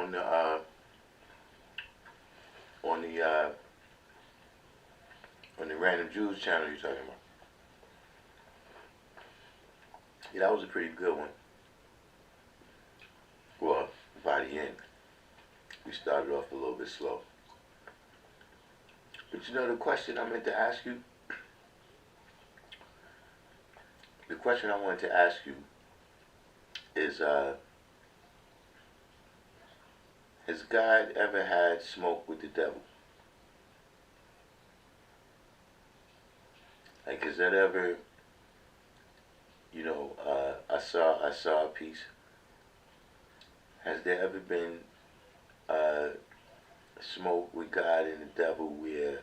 on on the uh, on the Random Jews channel you're talking about. Yeah, that was a pretty good one. Well, by the end, we started off a little bit slow. But you know the question I meant to ask you? The question I wanted to ask you is, has God ever had smoke with the devil? Like, has that ever, I saw a piece. Has there ever been uh, smoke with God and the devil where,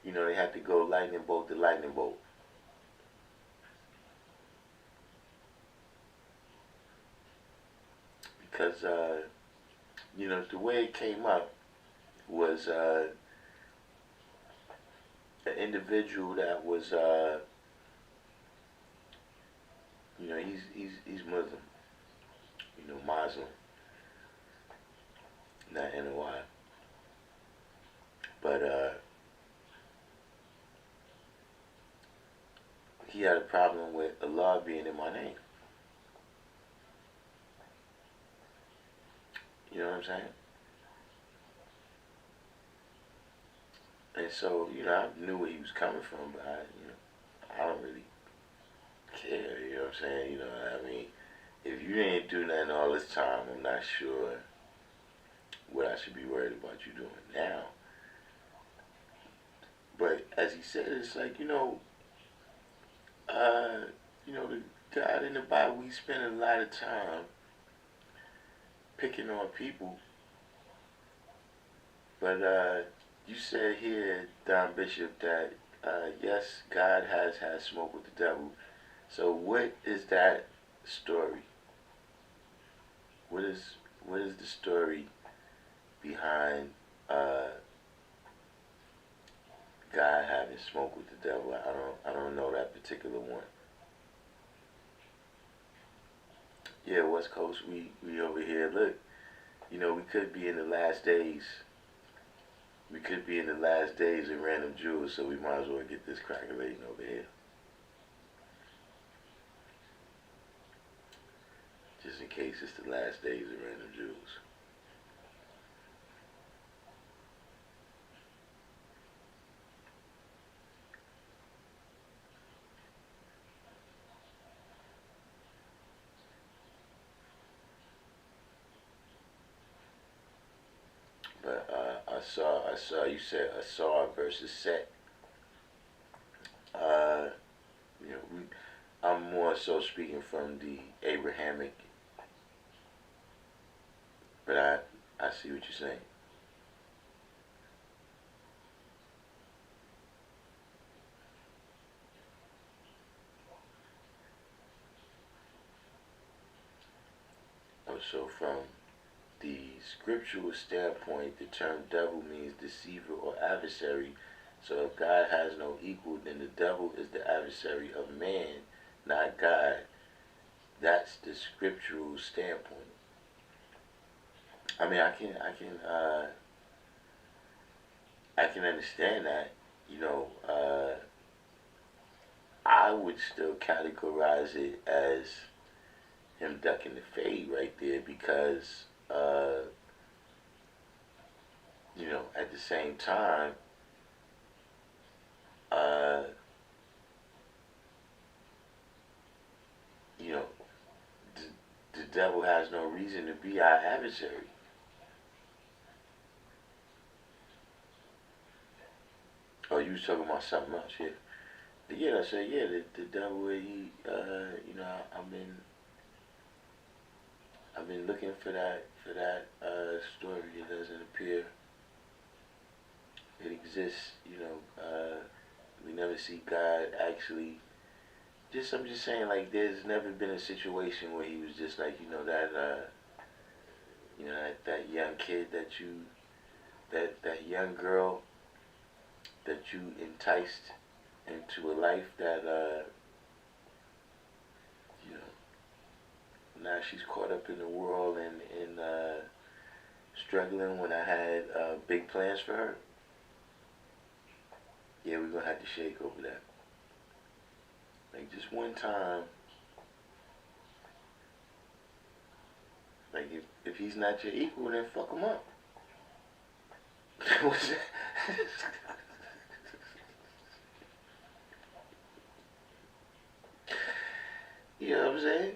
they had to go lightning bolt to lightning bolt? Because, the way it came up was an individual that was, he's Muslim, Muslim, not NOI, but he had a problem with Allah being in my name. You know what I'm saying? And so, I knew where he was coming from, but I don't really care. You know what I'm saying? I mean, if you didn't do nothing all this time, I'm not sure what I should be worried about you doing now. But as he said, it's like, the God in the Bible, he spent a lot of time picking on people. But you said here, Don Bishop, that yes, God has had smoke with the devil. So what is that story? What is the story behind God having smoke with the devil? I don't know that particular one. Yeah, West Coast, we over here. Look, we could be in the last days. We could be in the last days of Random Jewels, so we might as well get this crackulating over here. Just in case it's the last days of Random Jewels. But I saw you said Asar versus Set. Uh, I'm more so speaking from the Abrahamic, but I see what you're saying. So from the scriptural standpoint, the term devil means deceiver or adversary. So if God has no equal, then the devil is the adversary of man, not God. That's the scriptural standpoint. I mean, I can understand that. I would still categorize it as him ducking the fade right there because, at the same time, uh, you know, the devil has no reason to be our adversary. Oh, you was talking about something else, yeah. Yeah, I said, yeah, the devil, he, I've been looking for that story. It doesn't appear it exists. We never see God actually. I'm just saying, like, there's never been a situation where he was just like, that young kid that young girl that you enticed into a life that, you know, now she's caught up in the world and struggling when I had big plans for her. Yeah, we're gonna have to shake over that. Like just one time, like if he's not your equal, then fuck him up. You know what I'm saying?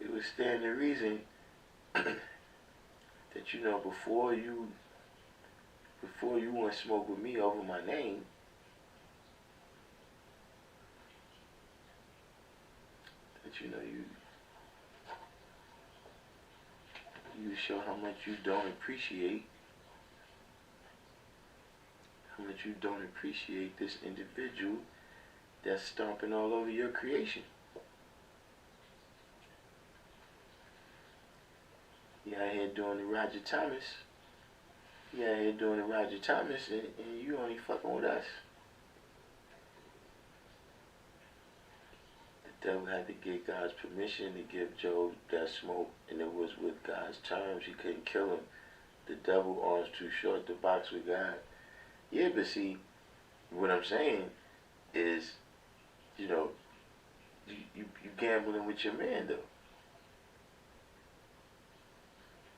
It would stand to reason that before you want to smoke with me over my name, that you show how much you don't appreciate this individual that's stomping all over your creation. You out here doing the Roger Thomas. You out here doing the Roger Thomas, and you only fucking with us. The devil had to get God's permission to give Job that smoke, and it was with God's terms. He couldn't kill him. The devil arms too short to box with God. Yeah, but see, what I'm saying is, you gambling with your man though.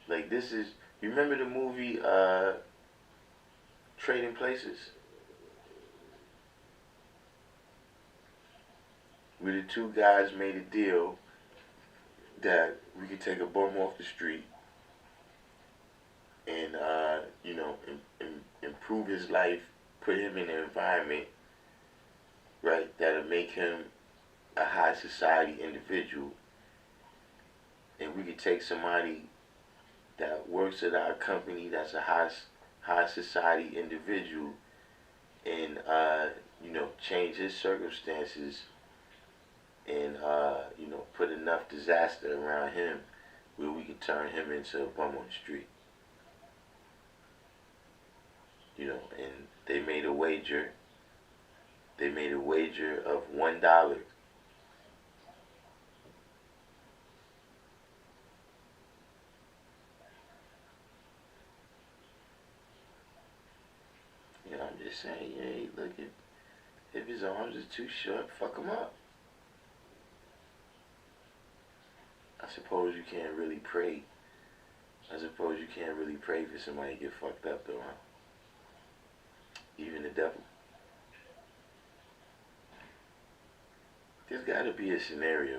Like this is, you remember the movie Trading Places? Where the two guys made a deal that we could take a bum off the street and improve his life, put him in an environment, right, that'll make him a high society individual, and we could take somebody that works at our company that's a high society individual and change his circumstances and put enough disaster around him where we could turn him into a bum on the street. And they made a wager. They made a wager of $1. I'm just saying, hey, look, if his arms are too short, fuck him up. I suppose you can't really pray. I suppose you can't really pray for somebody to get fucked up though, huh? Even the devil. There's gotta be a scenario.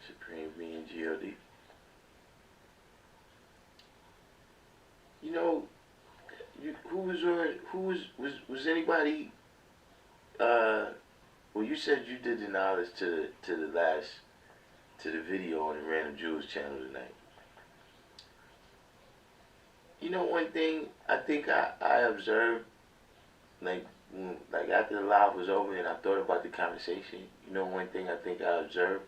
Supreme being G.O.D. Was anybody well, you said you did the knowledge to the video on the Random Jewels channel tonight. One thing I think I observed, like after the live was over and I thought about the conversation, one thing I think I observed,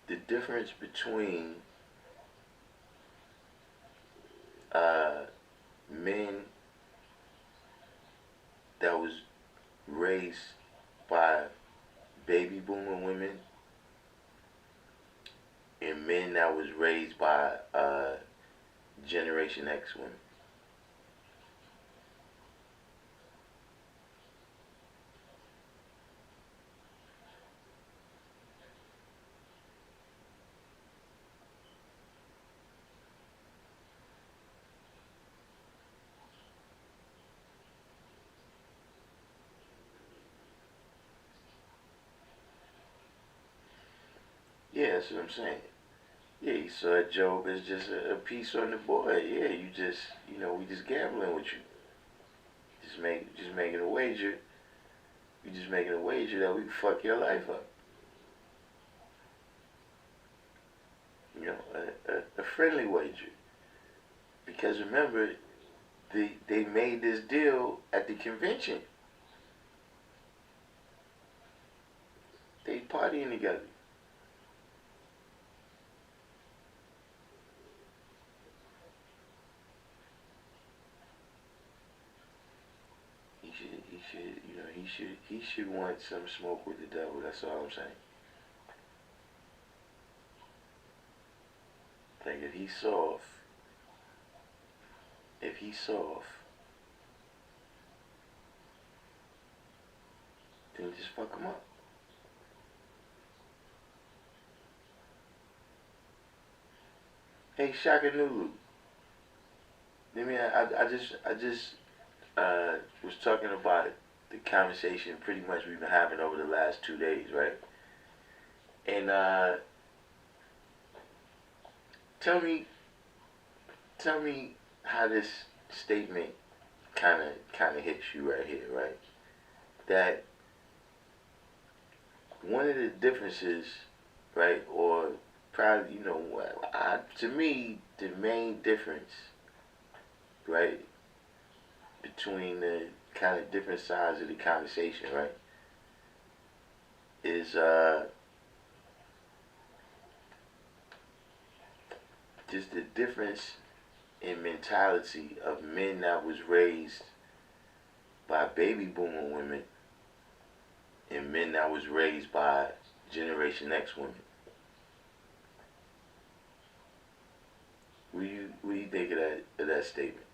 the difference between men that was raised by baby boomer women and men that was raised by Generation X women. Yeah, that's what I'm saying. Yeah, you saw Job as just a piece on the board. Yeah, we just gambling with you. Just making a wager. We just making a wager that we can fuck your life up. A friendly wager. Because remember, they made this deal at the convention. They partying together. he should want some smoke with the devil. That's all I'm saying. Like if he's soft, then just fuck him up. Hey, Shaka Nulu. I just was talking about the conversation pretty much we've been having over the last 2 days, right? And tell me how this statement kind of hits you right here, right? That one of the differences, right, or probably to me the main difference, right, between the kind of different sides of the conversation, right, is just the difference in mentality of men that was raised by baby boomer women and men that was raised by Generation X women. What do you think of that statement?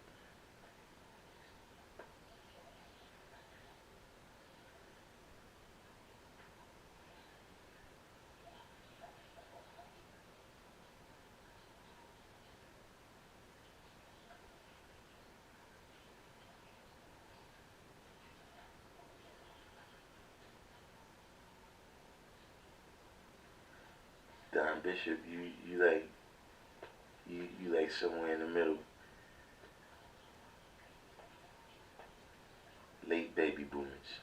Don Bishop, you like somewhere in the middle, late baby boomers.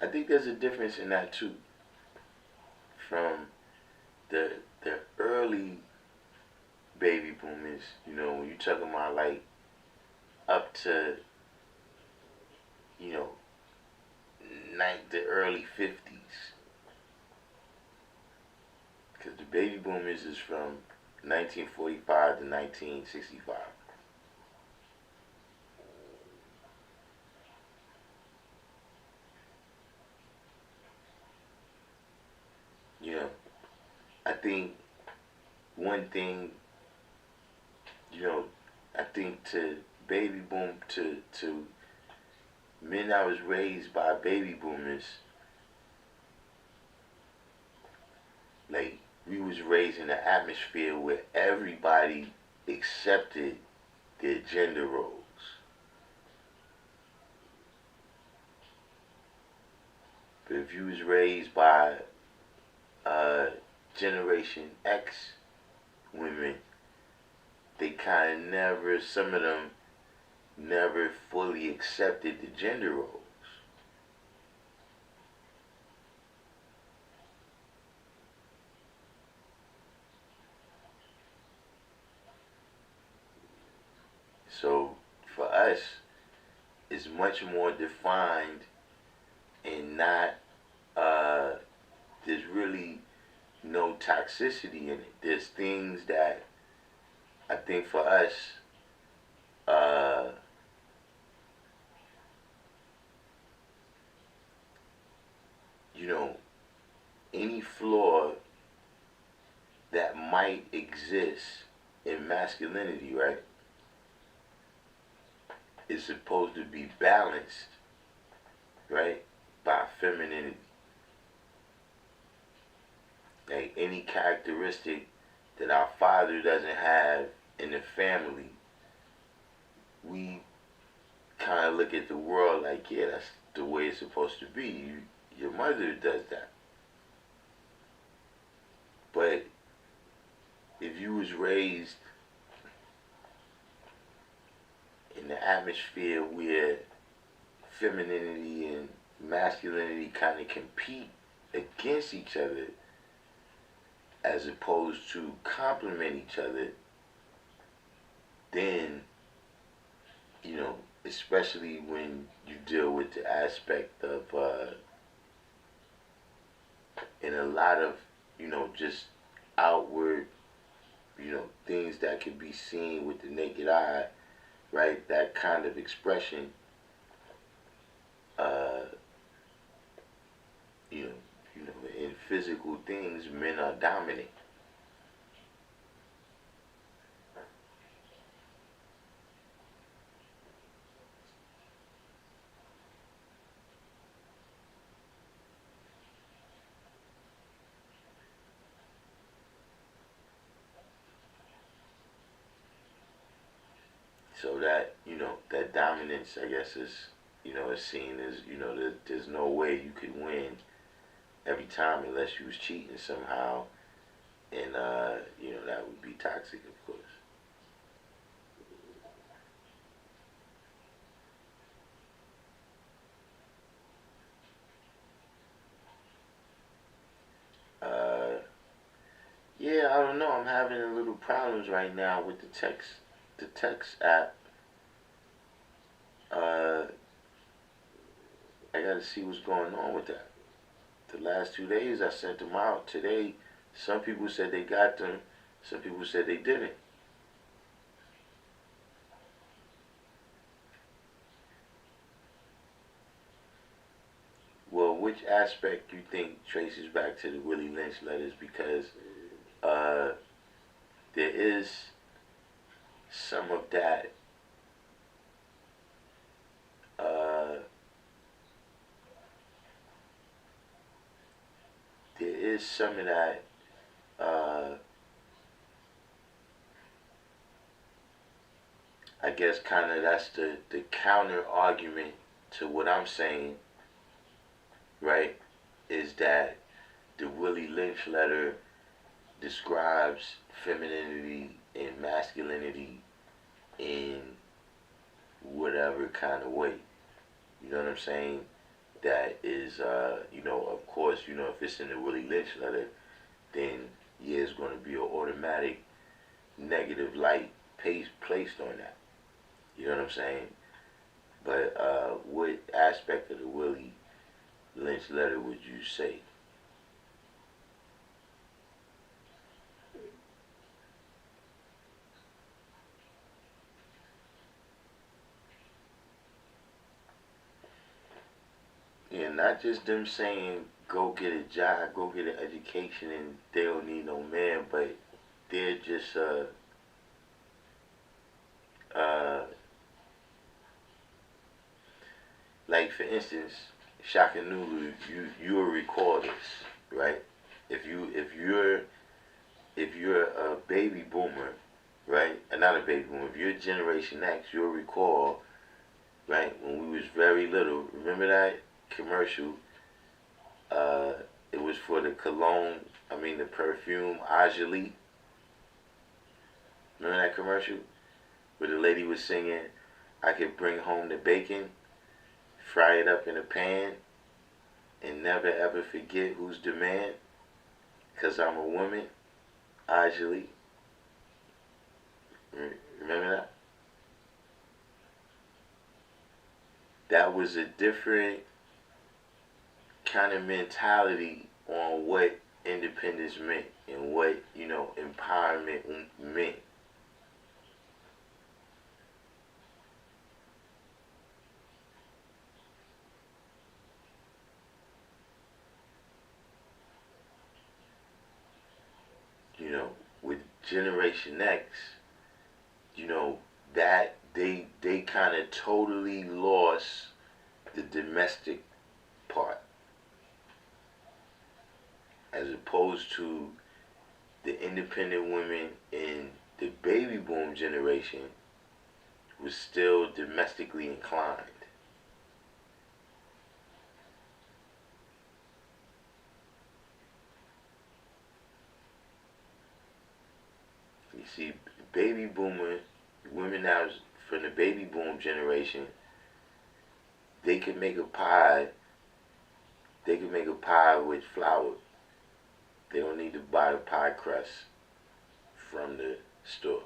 I think there's a difference in that too, from the early baby boomers. When you talking about like up to you know the early 50s, because the baby boomers is from 1945 to 1965. You know, I think one thing, you know, I think to baby boom to men that was raised by baby boomers, like we was raised in an atmosphere where everybody accepted their gender roles. But if you was raised by Generation X women, they kind of never, some of them never fully accepted the gender roles. So for us, it's much more defined and not, there's really no toxicity in it. There's things that I think for us, uh, you know, any flaw that might exist in masculinity, right, is supposed to be balanced, right, by femininity. Like any characteristic that our father doesn't have in the family, we kind of look at the world like, yeah, that's the way it's supposed to be. Your mother does that. But if you was raised in the atmosphere where femininity and masculinity kind of compete against each other as opposed to complement each other, then, especially when you deal with the aspect of, in a lot of, just outward, things that can be seen with the naked eye, right? That kind of expression, uh, you know, in physical things, men are dominant. So that, that dominance, I guess, is seen as, there's no way you could win every time unless you was cheating somehow, and that would be toxic, of course. Uh, yeah, I don't know. I'm having a little problems right now with the text app. Uh, I got to see what's going on with that. The last 2 days I sent them out. Today, some people said they got them. Some people said they didn't. Well, which aspect you think traces back to the Willie Lynch letters? Because uh, there is some of that. Uh, there is some of that. Uh, I guess kind of that's the counter argument to what I'm saying, right? Is that the Willie Lynch letter describes femininity and masculinity in whatever kind of way. You know what I'm saying? That is, of course, if it's in the Willie Lynch letter, then yeah, it's going to be an automatic negative light placed on that. You know what I'm saying? But what aspect of the Willie Lynch letter would you say? Yeah, not just them saying go get a job, go get an education, and they don't need no man, but they're just uh, like for instance, Shaka Nulu, you'll recall this, right? If you're a baby boomer, right? Not a baby boomer. If you're Generation X, you'll recall, right, when we was very little. Remember that commercial? Uh, it was for the cologne. I mean the perfume Ajali. Remember that commercial where the lady was singing, "I could bring home the bacon, fry it up in a pan, and never ever forget who's the man, 'cause I'm a woman." Ajali. Remember that? That was a different kind of mentality on what independence meant and what empowerment meant. You know, with Generation X, you know that they kind of totally lost the domestic part, as opposed to the independent women in the baby boom generation was still domestically inclined. You see, baby boomer women now from the baby boom generation, they can make a pie. They can make a pie with flour. They don't need to buy the pie crust from the store.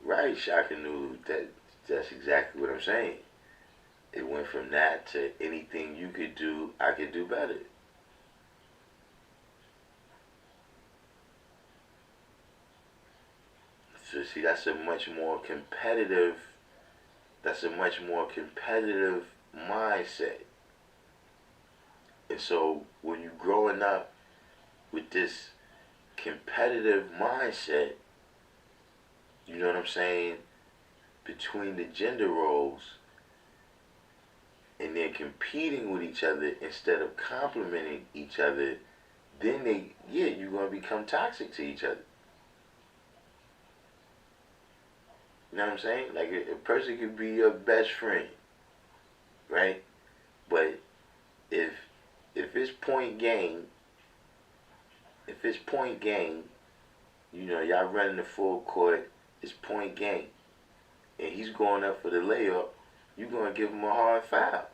Right, Shaka Nulu. That's exactly what I'm saying. It went from that to anything you could do, I could do better. So see, that's a much more competitive mindset. And so when you're growing up with this competitive mindset, you know what I'm saying, between the gender roles, and they're competing with each other instead of complimenting each other, then you're gonna become toxic to each other. You know what I'm saying? Like a person could be your best friend, right? But if if it's point game, if it's point game, y'all running the full court, it's point game, and he's going up for the layup, you're gonna give him a hard foul.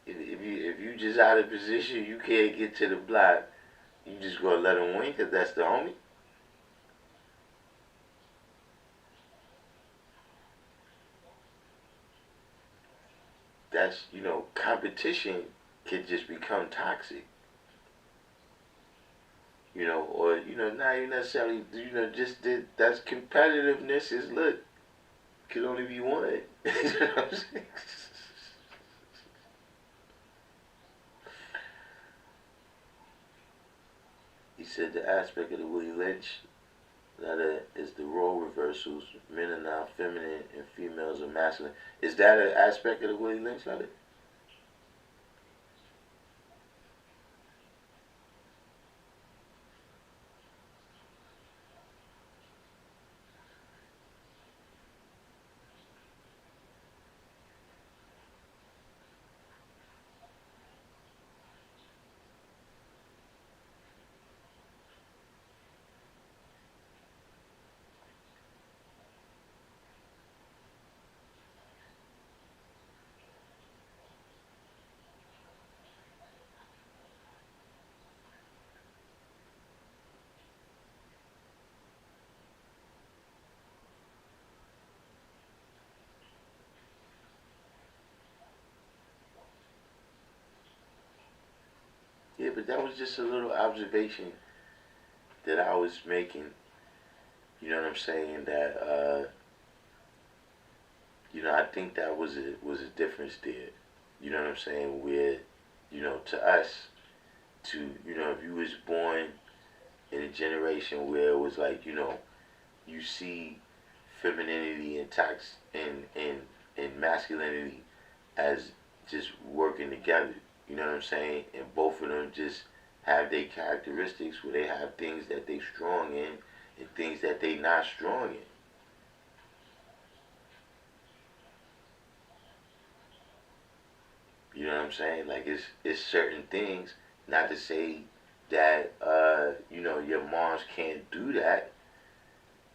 If you just out of position, you can't get to the block, you just gonna let him win because that's the homie. That's competition can just become toxic. Or not even necessarily just that's competitiveness is look could only be one. You know what I'm saying? He said the aspect of the Willie Lynch that is the role reversals. Men are now feminine and females are masculine. Is that an aspect of the Willie Lynch letter? Yeah, but that was just a little observation that I was making. You know what I'm saying? That I think that was a difference there. You know what I'm saying? Where to us, if you was born in a generation where it was like you see femininity and and masculinity as just working together. You know what I'm saying? And both of them just have their characteristics where they have things that they strong in and things that they not strong in. You know what I'm saying? Like it's certain things. Not to say that your moms can't do that.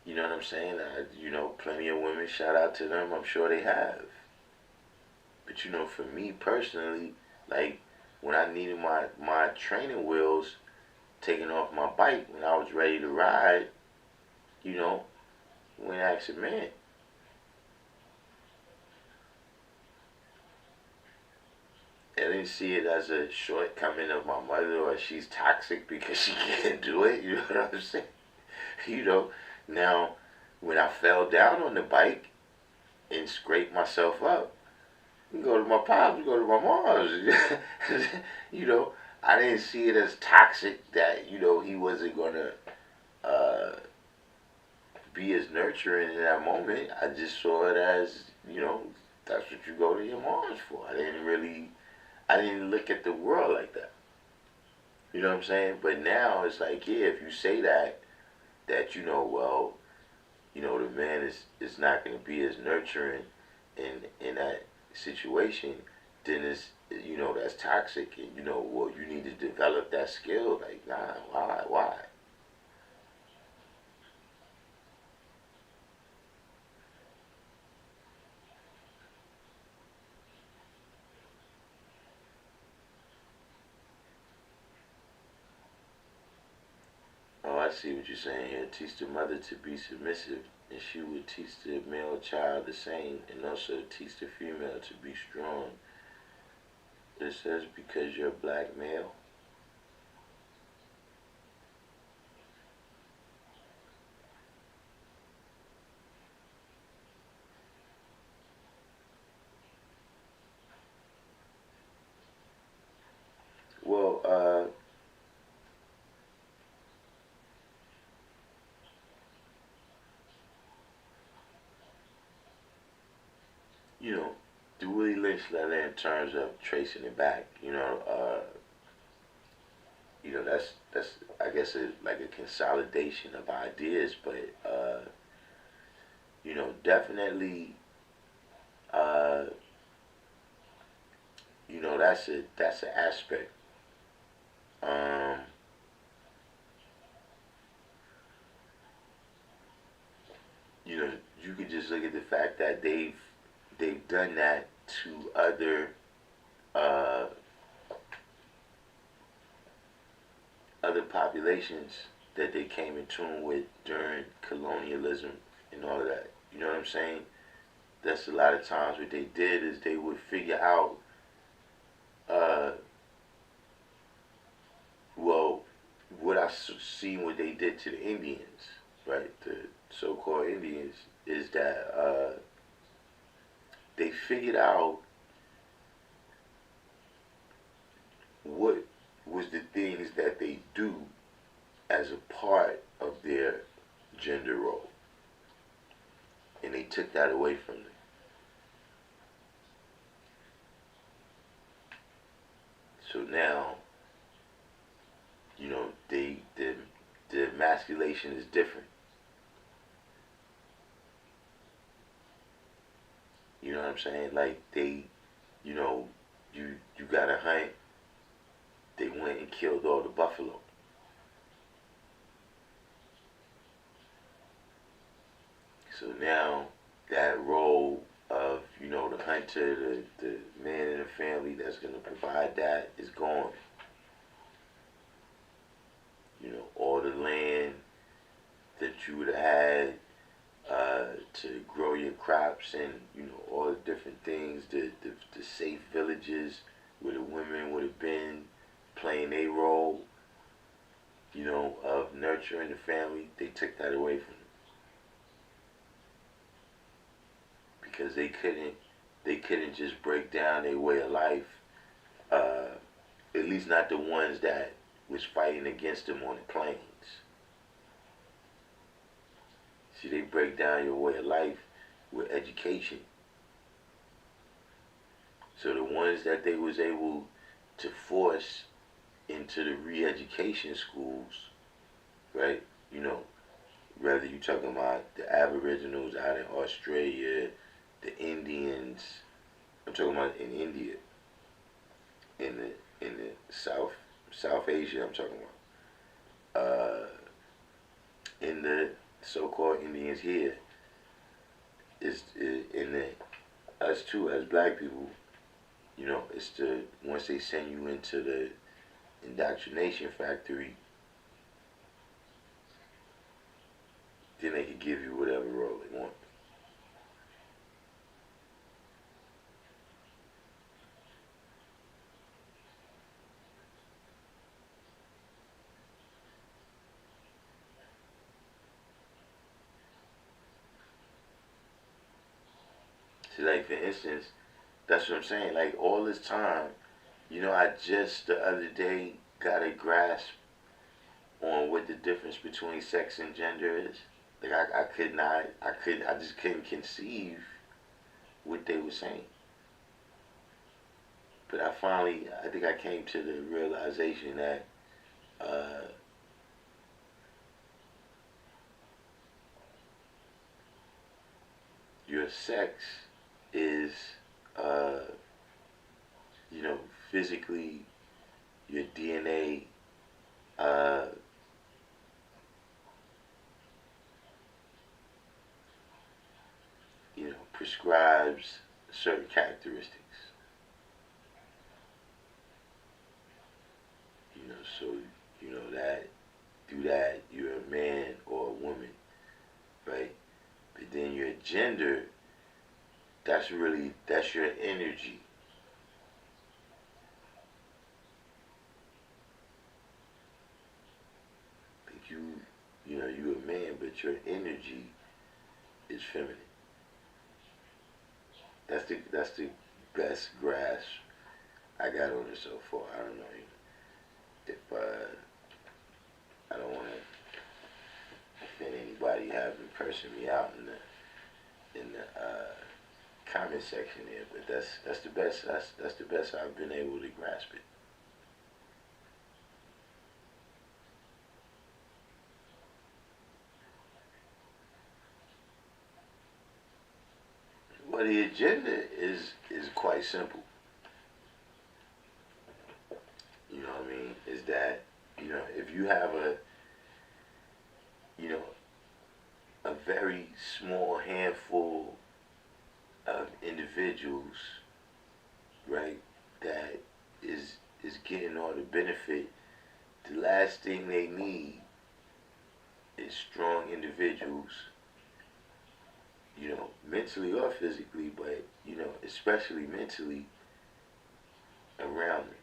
You know what I'm saying? Plenty of women. Shout out to them. I'm sure they have. But for me personally, like when I needed my training wheels taken off my bike when I was ready to ride, you know, went asked a man. I didn't see it as a shortcoming of my mother or she's toxic because she can't do it. You know what I'm saying? You know, now when I fell down on the bike and scraped myself up, you go to my pops, you go to my mom's. you know, I didn't see it as toxic that he wasn't gonna uh, be as nurturing in that moment. I just saw it as that's what you go to your mom's for. I didn't look at the world like that. You know what I'm saying? But now it's like, yeah, if you say that well, the man is not going to be as nurturing in that situation, then it's that's toxic, and well, you need to develop that skill. Like, nah, why? Oh, I see what you're saying here. Teach the mother to be submissive And she would teach the male child the same, and also teach the female to be strong. It says because you're a black male. Well, you know, the Willie Lynch letter in terms of tracing it back, that's I guess like a consolidation of ideas, but definitely, uh, that's an aspect. Um, you know, you could just look at the fact that they've done that to uh, other populations that they came in tune with during colonialism and all of that. You know what I'm saying? That's a lot of times what they did is they would figure out, uh, well, what I seen what they did to the Indians, right? The so-called Indians is that they figured out what was the things that they do as a part of their gender role, and they took that away from them. So now, the emasculation is different. You know what I'm saying? Like you know, you got to hunt. They went and killed all the buffalo. So now that role of the hunter, the man in the family that's gonna provide that is gone. All the land that you would have had to grow your crops and all the different things, the safe villages where the women would have been playing a role, of nurturing the family. They took that away from them because they couldn't just break down their way of life. Uh, at least not the ones that was fighting against them on the plains. See, they break down your way of life with education. So the ones that they was able to force into the re-education schools, right? Whether you talking about the Aboriginals out in Australia, the Indians, I'm talking about in India, in the South Asia, I'm talking about, in the so-called Indians here, is in the us too as black people. It's the once they send you into the indoctrination factory, then they can give you whatever role they want. See, like for instance, that's what I'm saying. Like all this time, I just the other day got a grasp on what the difference between sex and gender is. Like I could not, I just couldn't conceive what they were saying. But I think I came to the realization that uh, your sex is, uh, you know, physically your DNA, uh, prescribes certain characteristics. So that through that you're a man or a woman, right? then your gender, that's your energy. Like you a man, but your energy is feminine. That's the best grasp I got on it so far. I don't know if I don't want to offend anybody having cursing me out in the comment section there, but that's the best that's the best I've been able to grasp it. Well, the agenda is quite simple. You know what I mean? Is that if you have you know a very small handful of individuals, right, that is getting all the benefit, the last thing they need is strong individuals, mentally or physically, but especially mentally around them.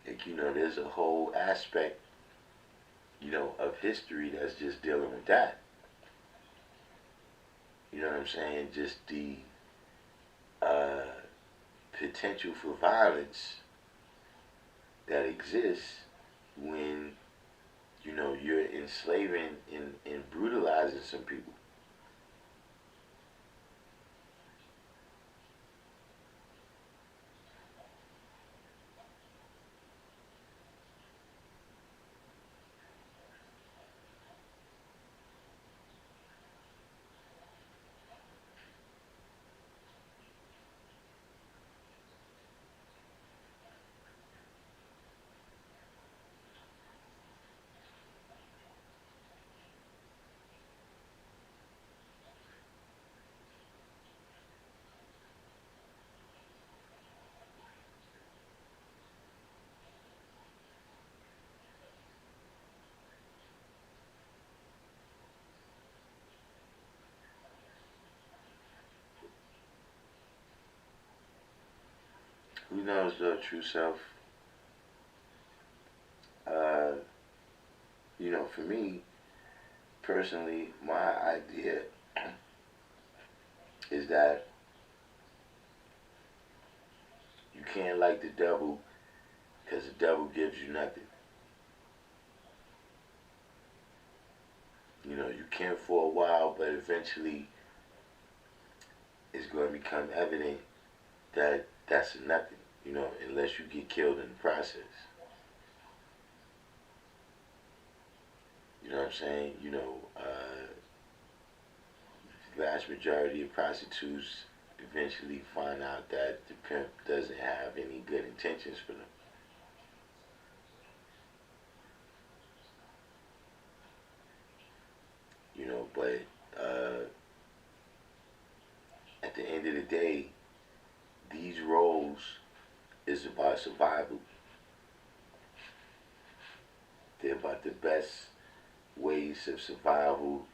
Like, there's a whole aspect, of history that's just dealing with that. You know what I'm saying? Just the uh, potential for violence that exists when, you're enslaving and brutalizing some people. Who knows the true self? Uh, for me personally, my idea is that you can't like the devil because the devil gives you nothing. You can for a while, but eventually it's going to become evident that that's nothing, unless you get killed in the process. You know what I'm saying? Vast majority of prostitutes eventually find out that the pimp doesn't have any good intentions for them. But at the end of the day, these roles is about survival. They're about the best ways of survival.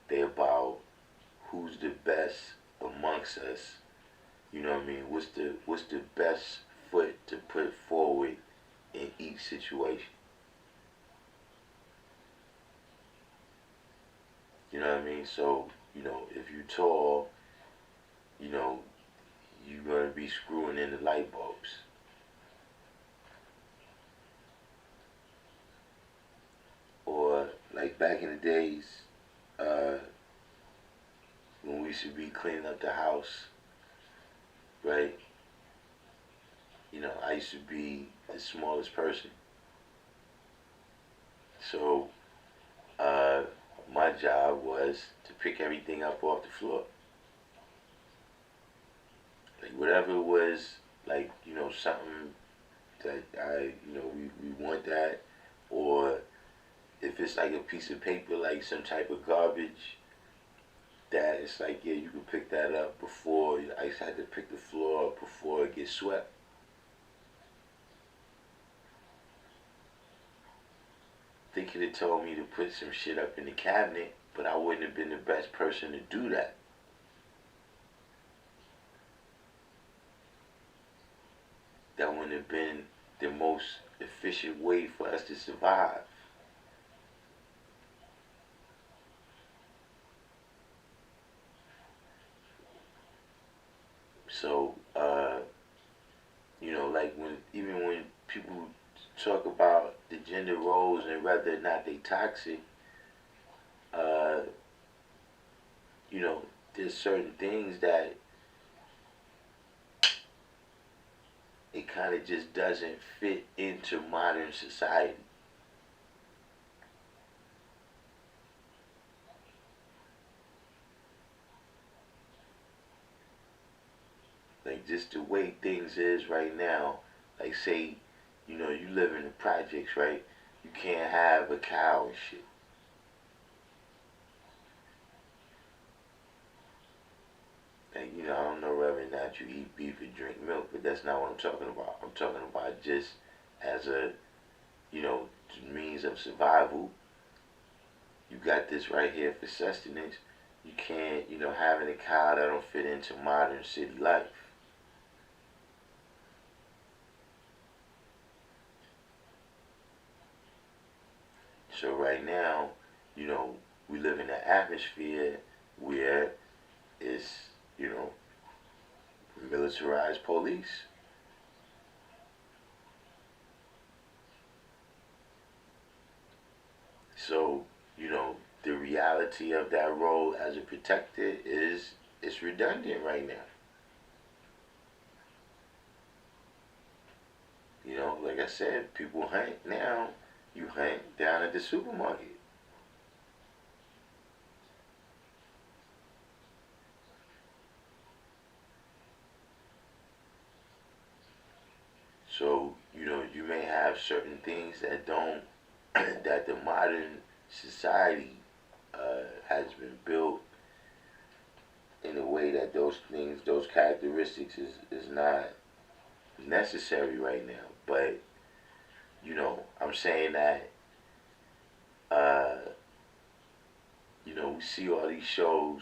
They're about who's the best amongst us. You know what I mean? What's the best foot to put forward in each situation? You know what I mean? So, if you're tall, you know, you're gonna be screwing in the light bulbs. Or like back in the days, uh, when we should be cleaning up the house, right? I used to be the smallest person. So uh, my job was to pick everything up off the floor. Like whatever was like, something that we want that, or if it's like a piece of paper, like some type of garbage, that it's like, yeah, you can pick that up before, I used to have to pick the floor up before it gets swept. They could have told me to put some shit up in the cabinet, but I wouldn't have been the best person to do that. That wouldn't have been the most efficient way for us to survive. So, like even when people talk about the gender roles and whether or not they toxic, uh, there's certain things that it kind of just doesn't fit into modern society. Like just the way things is right now. Like say, you live in the projects, right? You can't have a cow and shit. Like, I don't know whether or not you eat beef or drink milk, but that's not what I'm talking about. I'm talking about just as a, means of survival. You got this right here for sustenance. You can't, having a cow that don't fit into modern city life. So right now, we live in an atmosphere where it's, militarized police. So, the reality of that role as a protector is it's redundant right now. Like I said, people hunt now. You hunt down at the supermarket. So, you may have certain things that don't, that the modern society has been built in a way that those things, those characteristics is not necessary right now. But, I'm saying that, uh, we see all these shows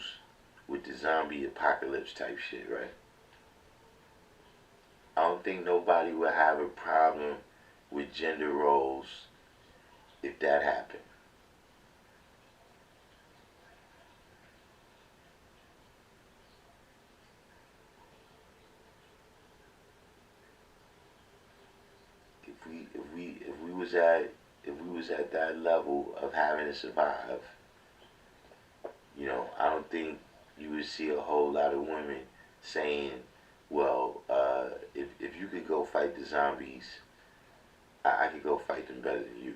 with the zombie apocalypse type shit, right? I don't think nobody would have a problem with gender roles if that happened. If we was at that level of having to survive, I don't think you would see a whole lot of women saying, well, if you could go fight the zombies, I could go fight them better than you.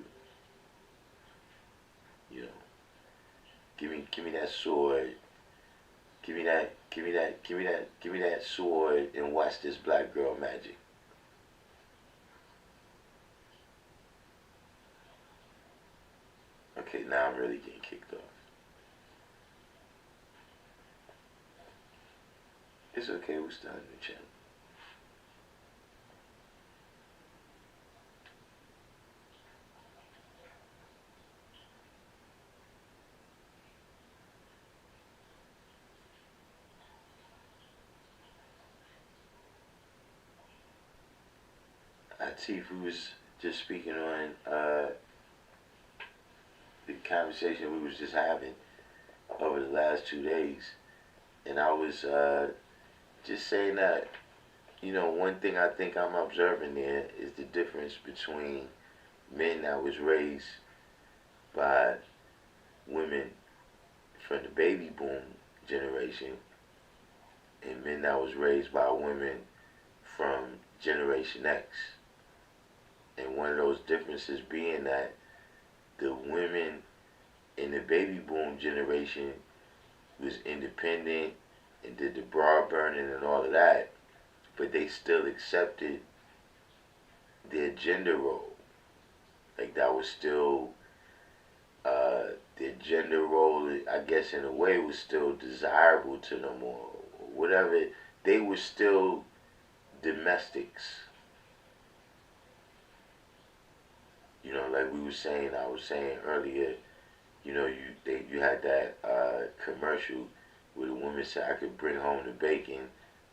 You know, give me that sword. Give me that sword and watch this black girl magic. Okay, now I'm really getting kicked off. It's okay, we're starting the channel. Chief, we was just speaking on the conversation we was just having over the last 2 days, and I was just saying that one thing I think I'm observing there is the difference between men that was raised by women from the baby boom generation and men that was raised by women from Generation X. And one of those differences being that the women in the baby boom generation was independent and did the bra burning and all of that, but they still accepted their gender role. Like that was still their gender role, I guess in a way, was still desirable to them, or whatever. They were still domestics. You know, like we were saying, I was saying earlier. You know, you had that commercial where the woman said, "I could bring home the bacon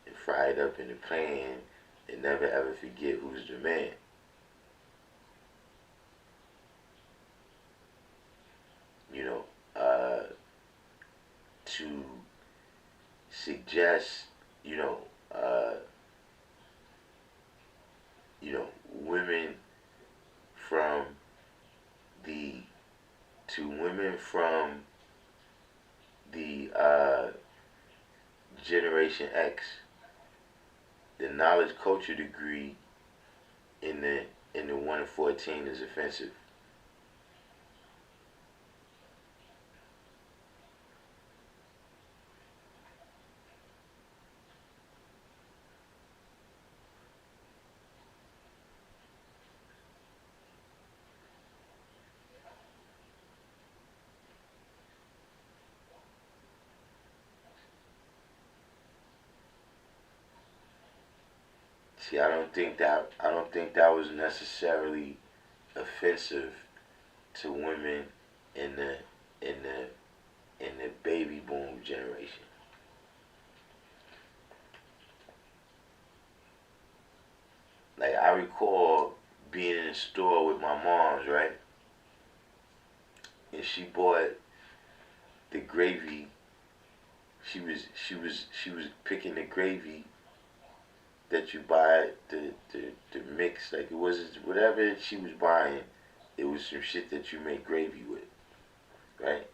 and fry it up in the pan and never ever forget who's the man." You know, to suggest, you know, uh, women from the to women from the Generation X, the knowledge culture degree in the 1 to 14 is offensive. See, I don't think that was necessarily offensive to women in the baby boom generation. Like I recall being in the store with my mom's, right? And she bought the gravy. She was picking the gravy that you buy, the mix. Like it was whatever she was buying, it was some shit that you make gravy with, right?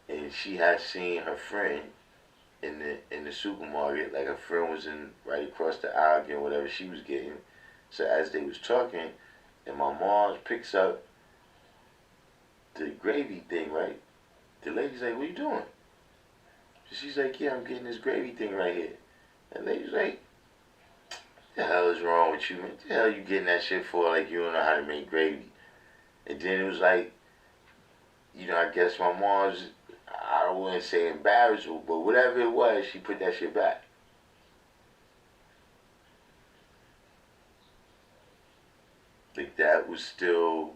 And she had seen her friend in the supermarket. Like her friend was in right across the aisle getting whatever she was getting. So as they was talking, and my mom picks up the gravy thing, right? The lady's like, "What you doing?" So she's like, "Yeah, I'm getting this gravy thing right here." And the lady's like, "The hell is wrong with you, man? The hell you getting that shit for? Like you don't know how to make gravy." And then it was like, I guess my mom's, I wouldn't say embarrassed, but whatever it was, she put that shit back. Like that was still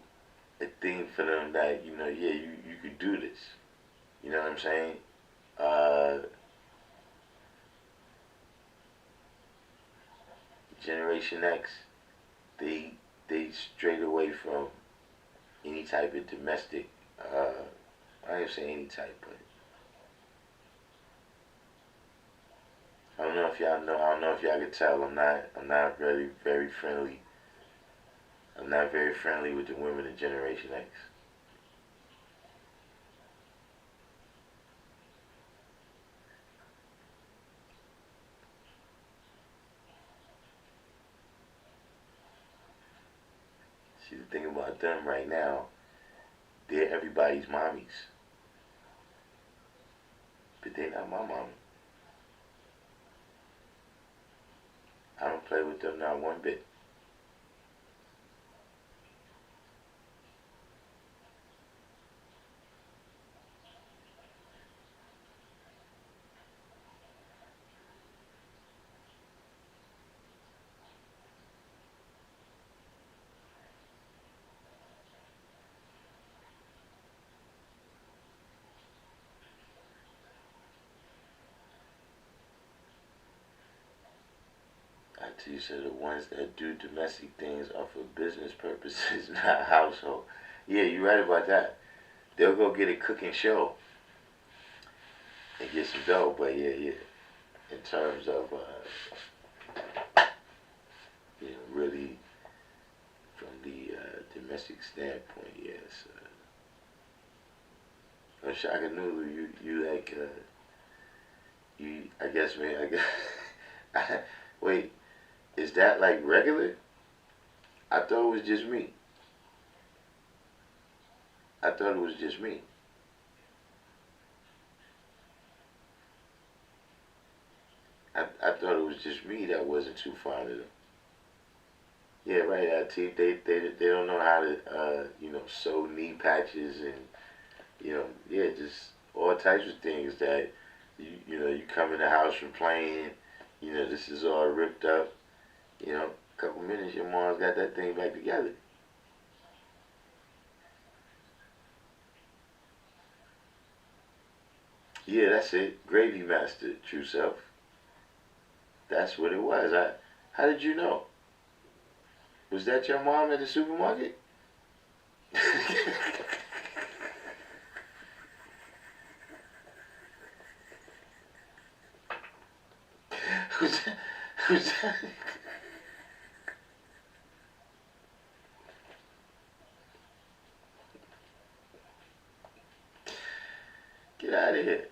a thing for them that, yeah, you could do this. You know what I'm saying? Uh, Generation X, they they strayed away from any type of domestic. I ain't say any type, but I don't know if y'all know. I don't know if y'all can tell. I'm not very very friendly. I'm not very friendly with the women of Generation X. See, the thing about them right now, they're everybody's mommies, but they're not my mama. I don't play with them not one bit. I tell you, so the ones that do domestic things are for business purposes, not household. Yeah, you're right about that. They'll go get a cooking show and get some dough, but yeah, yeah. In terms of, really from the domestic standpoint, yes. Shaka Nulu, you like, I guess, man, I guess, wait, is that like regular? I thought it was just me. I thought it was just me. I thought it was just me that wasn't too fond of them. Yeah, right. They don't know how to sew knee patches and Yeah, just all types of things that you come in the house from playing, this is all ripped up, a couple minutes, your mom's got that thing back together. Yeah, that's it. Gravy Master, True Self. That's what it was. How did you know? Was that your mom at the supermarket? who's that? Who's that? Get out of here.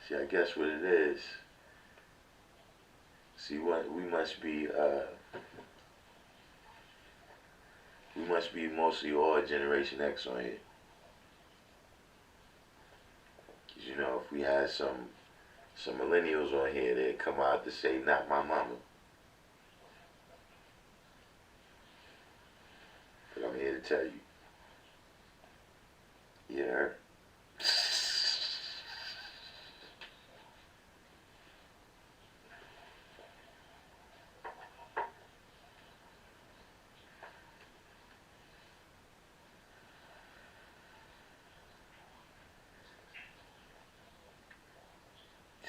See, I guess what it is. See, what we must be mostly all Generation X on here. 'Cause, if we had some millennials on here, they'd come out to say, "Not my mama." But I'm here to tell you, yeah.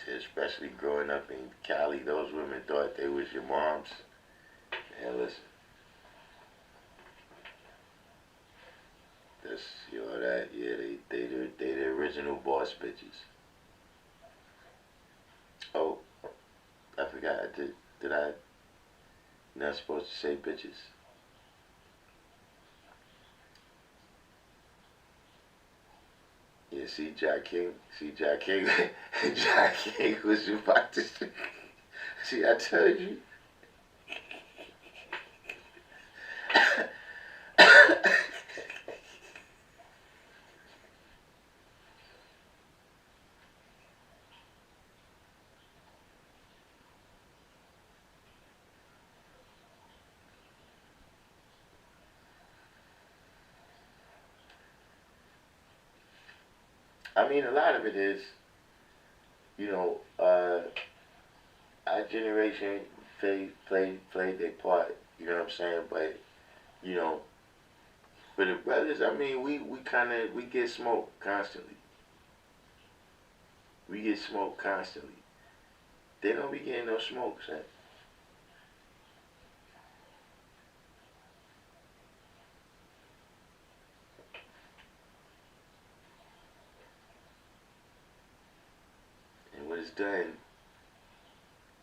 Especially growing up in Cali, those women thought they was your moms. And listen, this, that, yeah, they the original boss bitches. Oh, I forgot. Did I not supposed to say bitches? Yeah, see Jack King. See Jack King. Jack King was about to. See, I told you. I mean, a lot of it is, you know, our generation played their part. You know what I'm saying? But you know, for the brothers, I mean, we kind of we get smoked constantly. We get smoked constantly. They don't be getting no smoke, son. And what it's done,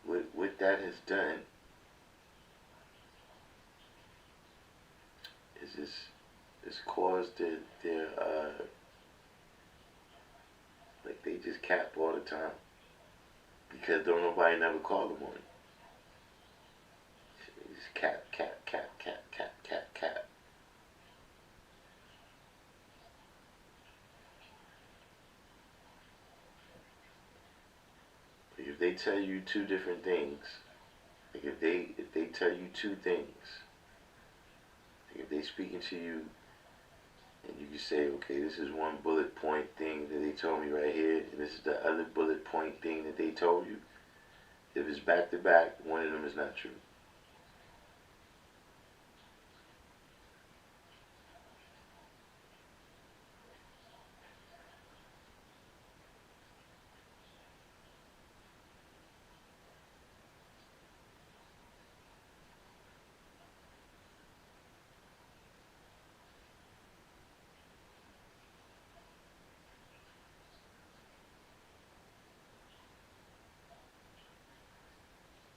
what that has done, is it's caused their like they just cap all the time because don't nobody never call them on it. Just cap, cap, cap, cap, cap, cap, cap. If they tell you two different things, like if they tell you two things, like if they speaking to you and you can say, okay, this is one bullet point thing that they told me right here, and this is the other bullet point thing that they told you. If it's back to back, one of them is not true.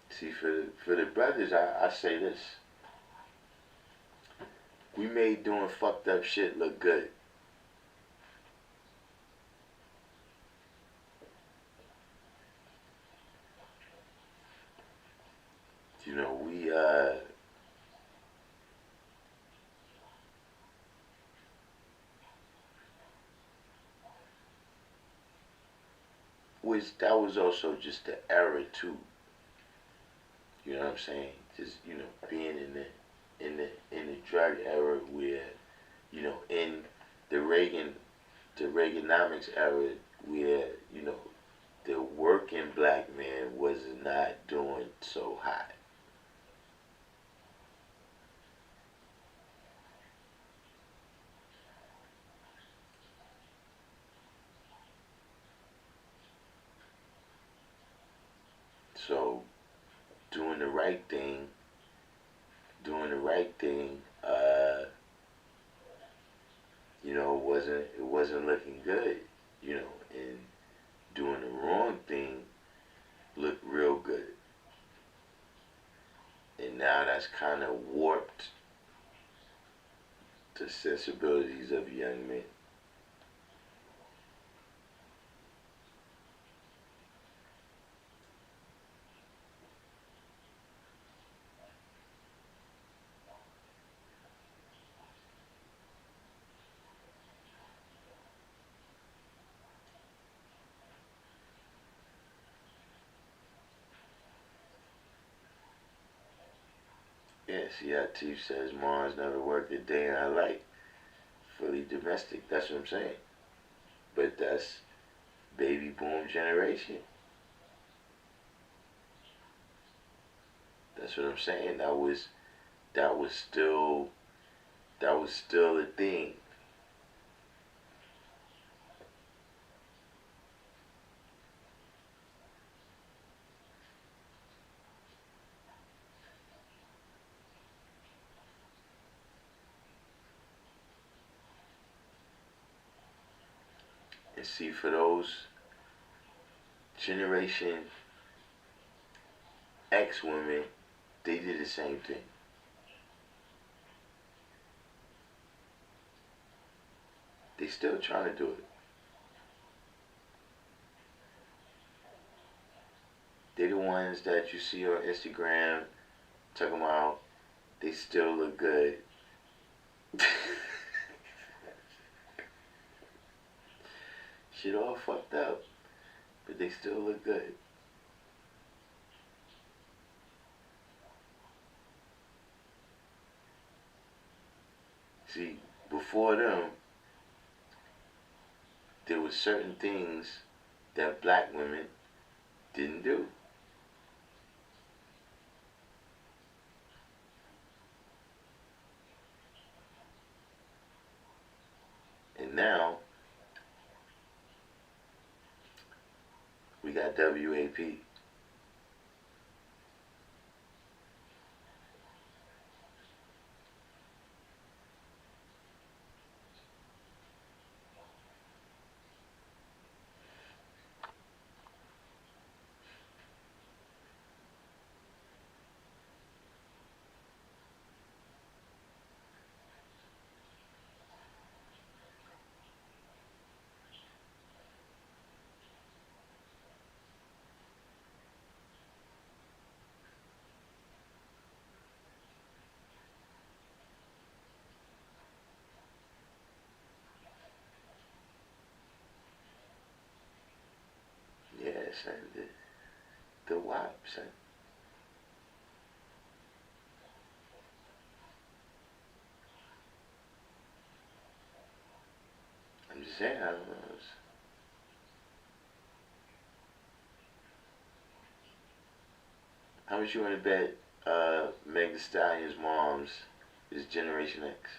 See, for the brothers, I say this: we made doing fucked up shit look good. We which that was also just the era too. You know what I'm saying? Just being in the drug era where in the Reaganomics era where the working black man was not doing so hot. So doing the right thing, doing the right thing, it wasn't looking good, and doing the wrong thing looked real good. And now that's kind of warped the sensibilities of young men. Yeah, see how Chief says Mars never worked a day in her life. Fully domestic, that's what I'm saying. But that's baby boom generation. That's what I'm saying. That was still that was still a thing. And see, for those Generation X women, they did the same thing. They still trying to do it. They the ones that you see on Instagram talking about they still look good. Shit all fucked up, but they still look good. See, before them, there were certain things that black women didn't do. And now we got WAP. Yeah, son, the WAP, son. I'm just saying, I don't know. How much you want to bet Meg Thee Stallion's mom's is Generation X?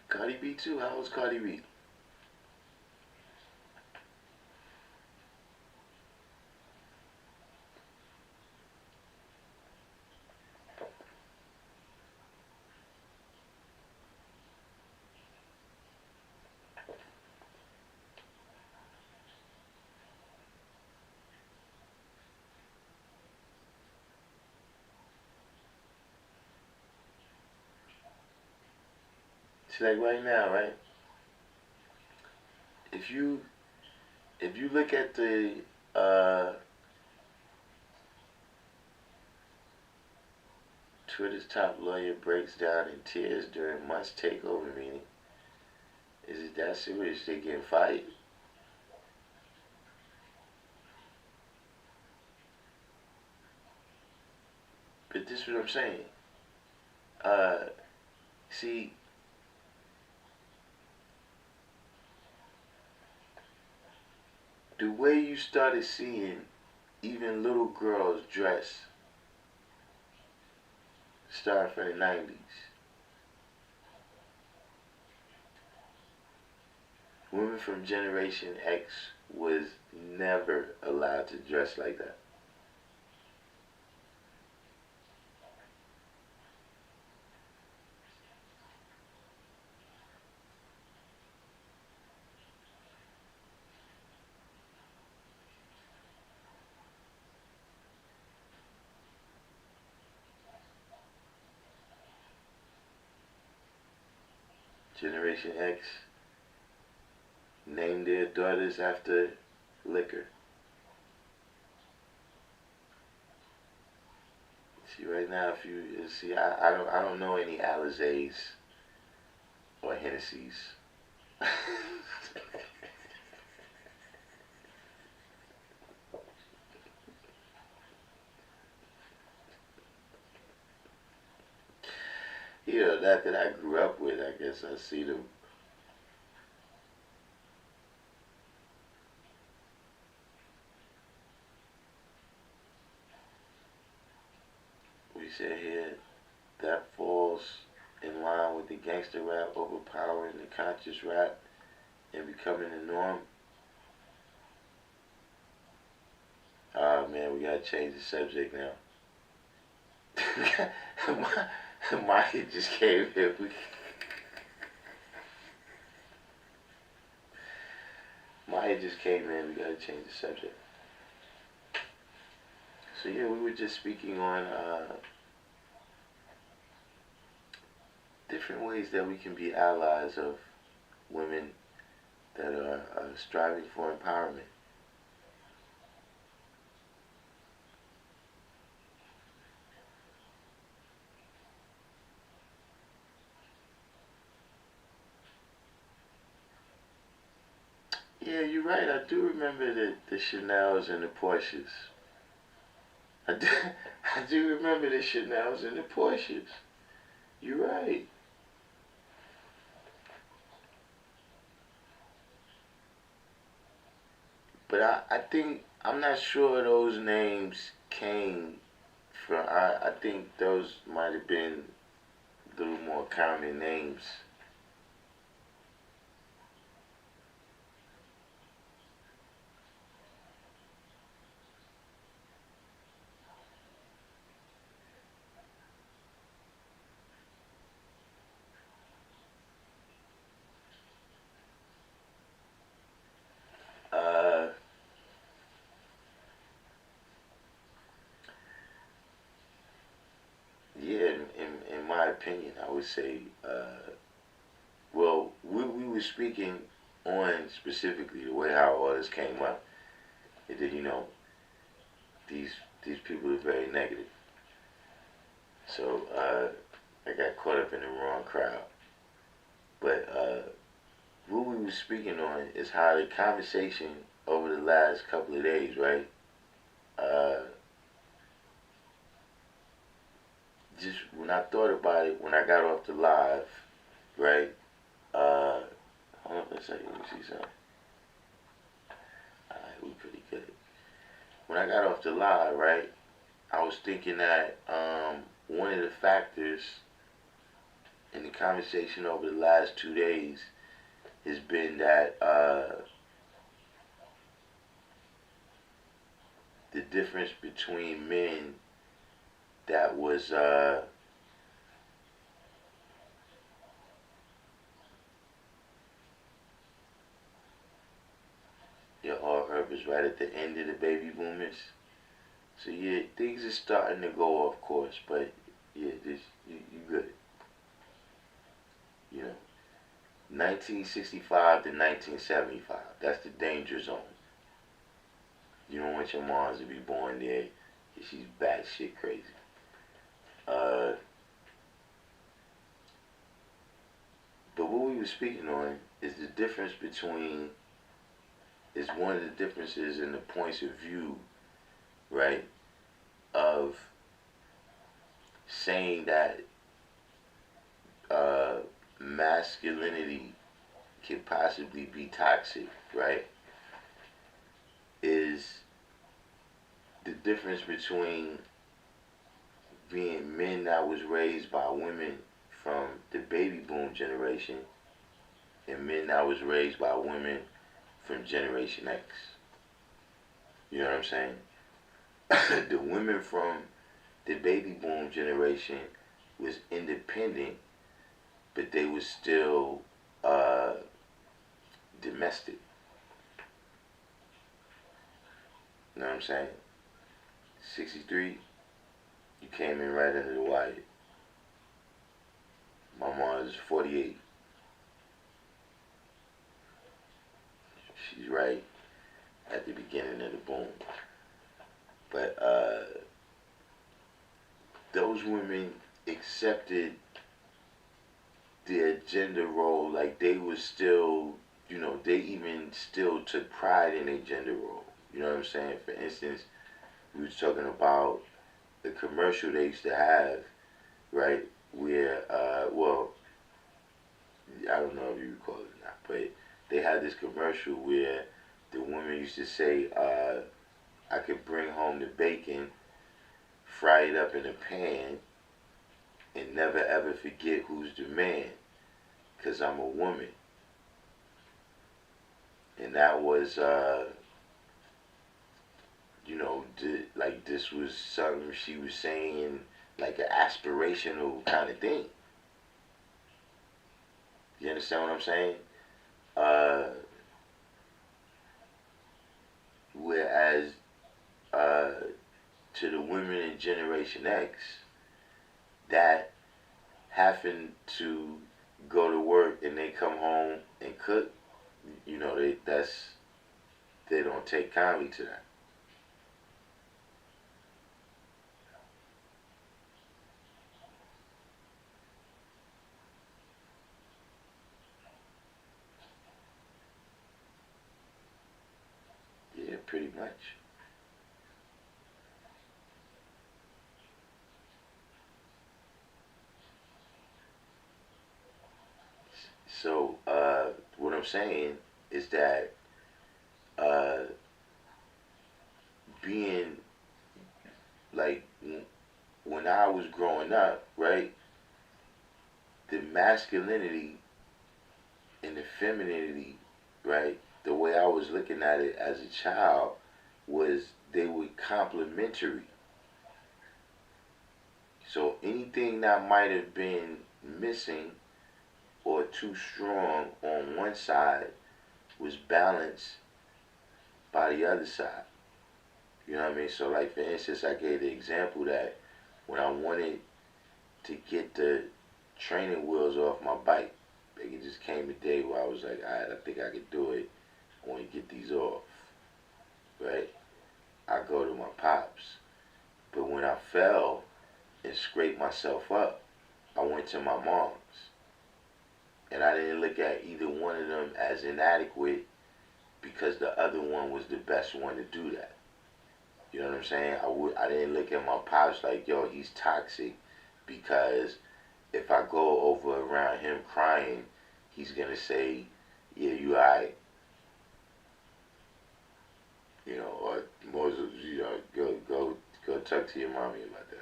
Cardi B too? How old's Cardi B? See, like right now, right? If you look at the Twitter's top lawyer breaks down in tears during Musk's takeover meeting. Is it that serious? They getting fired? But this is what I'm saying. Uh, see, the way you started seeing even little girls dress starting from the 90s. Women from Generation X was never allowed to dress like that. Generation X named their daughters after liquor. See, right now, if you see, I don't know any Alizés or Hennessy's. You know, not that I grew up with. I guess I see them. We said here that falls in line with the gangster rap overpowering the conscious rap and becoming the norm. Oh man, we gotta change the subject now. Maya just came here. Maya just came in. We gotta change the subject. So yeah, we were just speaking on different ways that we can be allies of women that are striving for empowerment. Yeah, you're right. I do remember the Chanels and the Porsches. I do, I do remember the Chanels and the Porsches. You're right. But I think, I'm not sure those names came from, I think those might have been a little more common names. Uh, yeah, in my opinion, I would say, well, we were speaking on specifically the way how all this came up. It did, you know, these these people are very negative. So I got caught up in the wrong crowd. But what we were speaking on is how the conversation over the last couple of days, right? Uh, just when I thought about it, when I got off the live, right? Uh, hold on a second, let me see something. Alright, we pretty good. When I got off the live, right? I was thinking that one of the factors in the conversation over the last 2 days has been that the difference between men that was all herbs right at the end of the baby boomers. So yeah, things are starting to go off course, but yeah, this you good, you know. 1965 to 1975. That's the danger zone. You don't want your moms to be born there. She's batshit crazy. Uh, but what we were speaking on is the difference between, is one of the differences in the points of view, right, of saying that uh, masculinity can possibly be toxic, right, is the difference between being men that was raised by women from the baby boom generation and men that was raised by women from Generation X. You know what I'm saying? The women from the baby boom generation was independent, but they was still domestic. You know what I'm saying? 63, you came in right under the wire. My mom is 48. She's right at the beginning of the boom. But those women accepted their gender role like they was still, you know, they even still took pride in their gender role. You know what I'm saying? For instance, we was talking about the commercial they used to have, right? Where, well, I don't know if you recall it or not, but they had this commercial where the woman used to say, I could bring home the bacon, fry it up in a pan, and never ever forget who's the man, because I'm a woman. And that was, you know, like this was something she was saying, like an aspirational kind of thing. You understand what I'm saying? Uh, Whereas uh, to the women in Generation X that happen to go to work and they come home and cook, you know, they don't take kindly to that. Yeah, pretty much. So what I'm saying is that uh, being like when I was growing up, right, the masculinity and the femininity, right, the way I was looking at it as a child was they were complementary. So anything that might have been missing or too strong on one side was balanced by the other side. You know what I mean? So like for instance, I gave the example that when I wanted to get the training wheels off my bike, like it just came a day where I was like, alright, I think I could do it. I want to get these off, right? I go to my pops. But when I fell and scraped myself up, I went to my mom's. And I didn't look at either one of them as inadequate because the other one was the best one to do that. You know what I'm saying? I didn't look at my pops like, yo, he's toxic because if I go over around him crying, he's gonna say, yeah, you alright. You know, or Moses, you know, go talk to your mommy about that.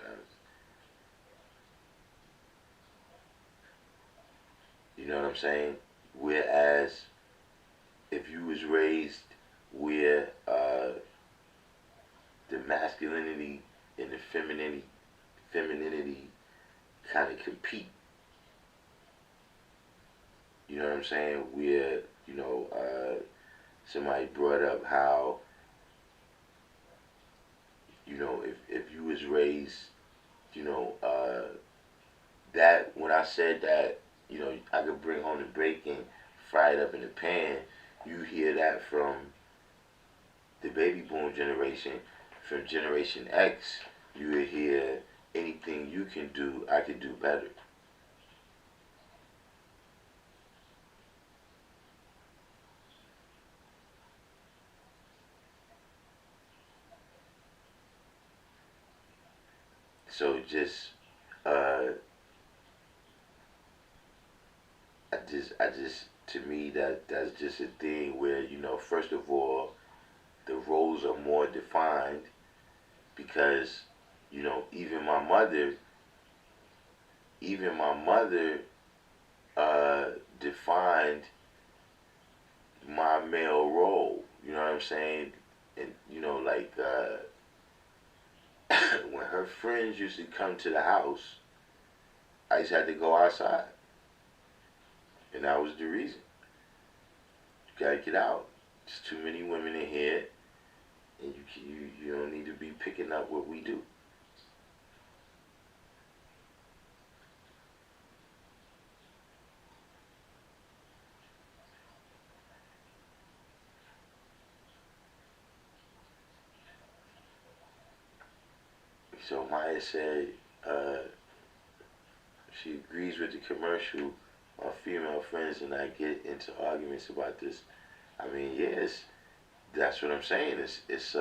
You know what I'm saying? Whereas if you was raised where the masculinity and the femininity kind of compete. You know what I'm saying? Where, you know, somebody brought up how, you know, if you was raised, you know, that when I said that You know, I could bring home the bacon, fry it up in the pan. You hear that from the baby boom generation, from Generation X, you would hear anything you can do, I can do better. So just, uh, to me, that's just a thing where, you know, first of all, the roles are more defined because, you know, even my mother, uh, defined my male role. You know what I'm saying? And you know, like when her friends used to come to the house, I just had to go outside, and that was the reason. You gotta get out. There's too many women in here, and you don't need to be picking up what we do. So Maya said she agrees with the commercial. My female friends and I get into arguments about this. I mean, yes, that's what I'm saying. It's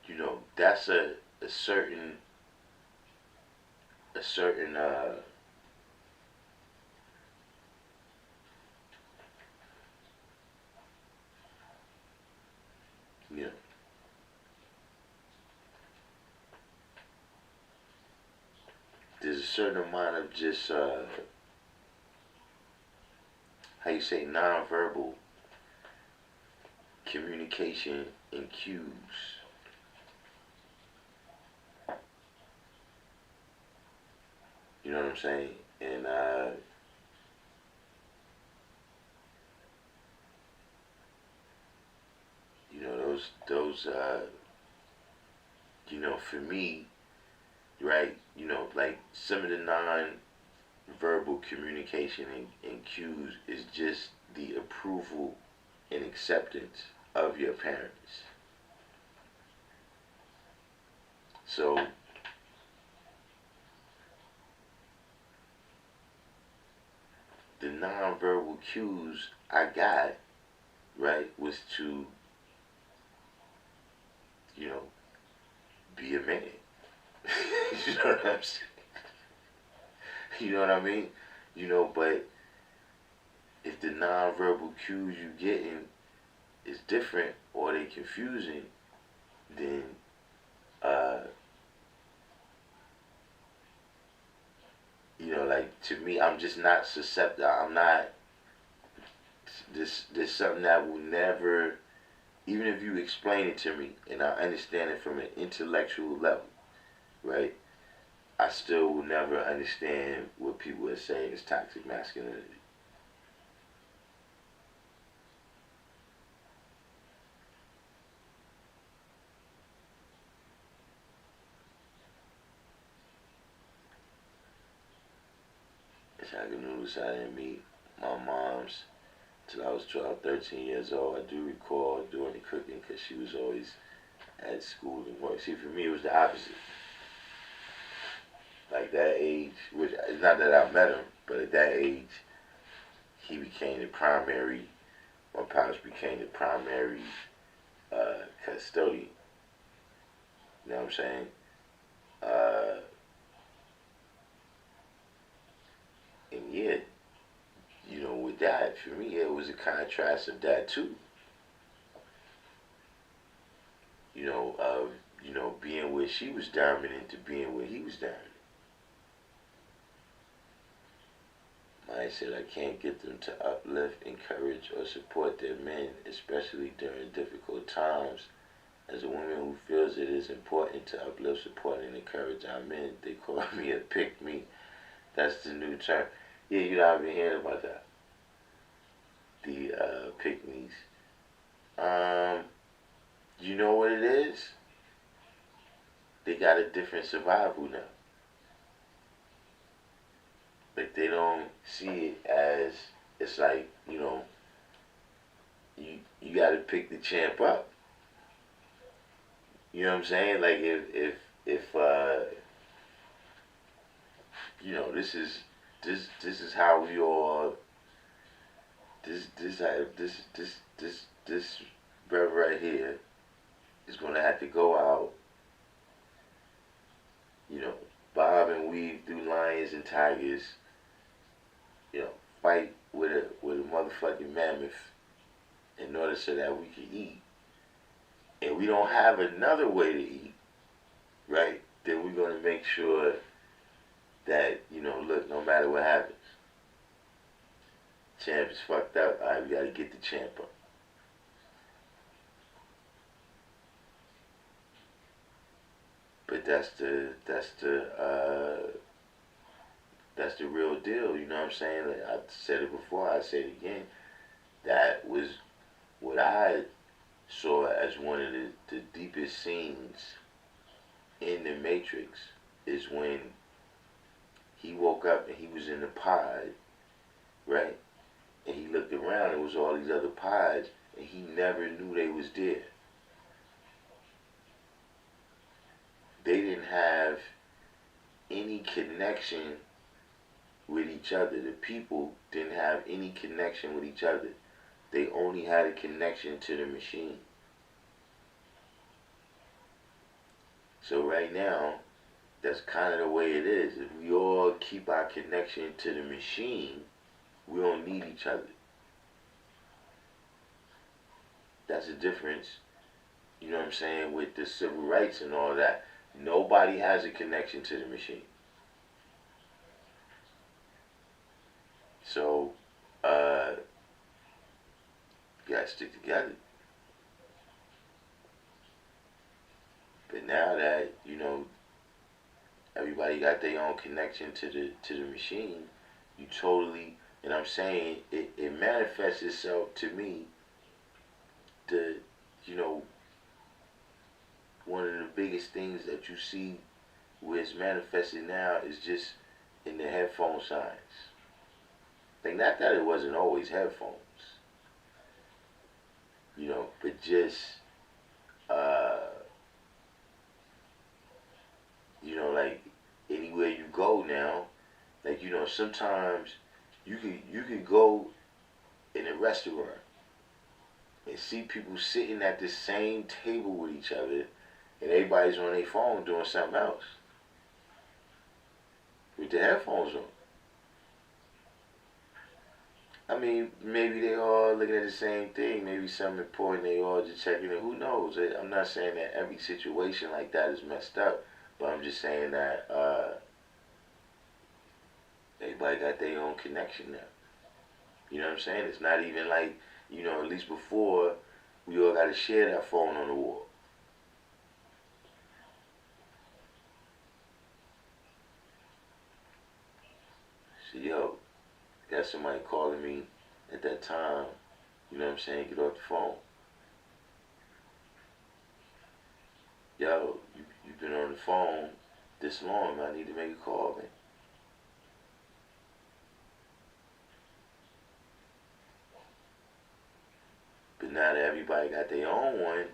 you know, that's a certain a certain you know, there's a certain amount of just how you say nonverbal communication and cues. You know what I'm saying? And you know those you know, for me, right? You know, like some of the non-verbal communication and cues is just the approval and acceptance of your parents. So the non-verbal cues I got, right, was to, you know, be a man. You know what I'm saying? You know what I mean? You know, but if the non-verbal cues you getting is different or they confusing, then uh, you know, like to me, I'm just not susceptible. I'm not. This something that will never, even if you explain it to me and I understand it from an intellectual level, right? I still will never understand what people are saying is toxic masculinity. It's like a news I didn't meet my mom's till I was 12, 13 years old. I do recall doing the cooking because she was always at school and work. See, for me, it was the opposite. Like that age, which it's not that I met him, but at that age, he became the primary. My pops became the primary custodian. You know what I'm saying? Uh, and yet, you know, with that, for me, it was a contrast of that too. You know, of being where she was dominant to being where he was dominant. Maya said, I can't get them to uplift, encourage, or support their men, especially during difficult times. As a woman who feels it is important to uplift, support, and encourage our men, they call me a pick me. That's the new term. Yeah, you know, I've been hearing about that. The pick me's. Um, you know what it is? they got a different survival now. Like they don't see it as, it's like, you got to pick the champ up. You know what I'm saying? Like if this is how we all, this brother right here is gonna have to go out, you know, bob and weave through lions and tigers, fight with a motherfucking mammoth in order so that we can eat. And we don't have another way to eat, right? Then we're gonna make sure that, look, no matter what happens, champ is fucked up. All right, we gotta get the champ up. But that's the real deal. You know what I'm saying? Like I said it before, I say it again. That was what I saw as one of the deepest scenes in the Matrix, is when he woke up and he was in the pod, right? And he looked around, it was all these other pods, and he never knew they was there. They didn't have any connection with each other. The people didn't have any connection with each other. They only had a connection to the machine. So right now, that's kind of the way it is. If we all keep our connection to the machine, we don't need each other. That's the difference, you know what I'm saying, with the civil rights and all that. Nobody has a connection to the machine. So, you gotta stick together. But now that, everybody got their own connection to the machine, you totally, and I'm saying it manifests itself to me, the you know one of the biggest things that you see where it's manifested now is just in the headphone signs. Like, not that it wasn't always headphones, but just like anywhere you go now, like sometimes you could go in a restaurant and see people sitting at the same table with each other, and everybody's on their phone doing something else with the headphones on. I mean, maybe they all looking at the same thing. Maybe something important, they all just checking it. Who knows? I'm not saying that every situation like that is messed up, but I'm just saying that everybody got their own connection now. You know what I'm saying? It's not even like, at least before, we all got to share that phone on the wall. So, got somebody calling me at that time, you know what I'm saying? Get off the phone. Yo, you've been on the phone this long, I need to make a call, man. But now that everybody got their own one,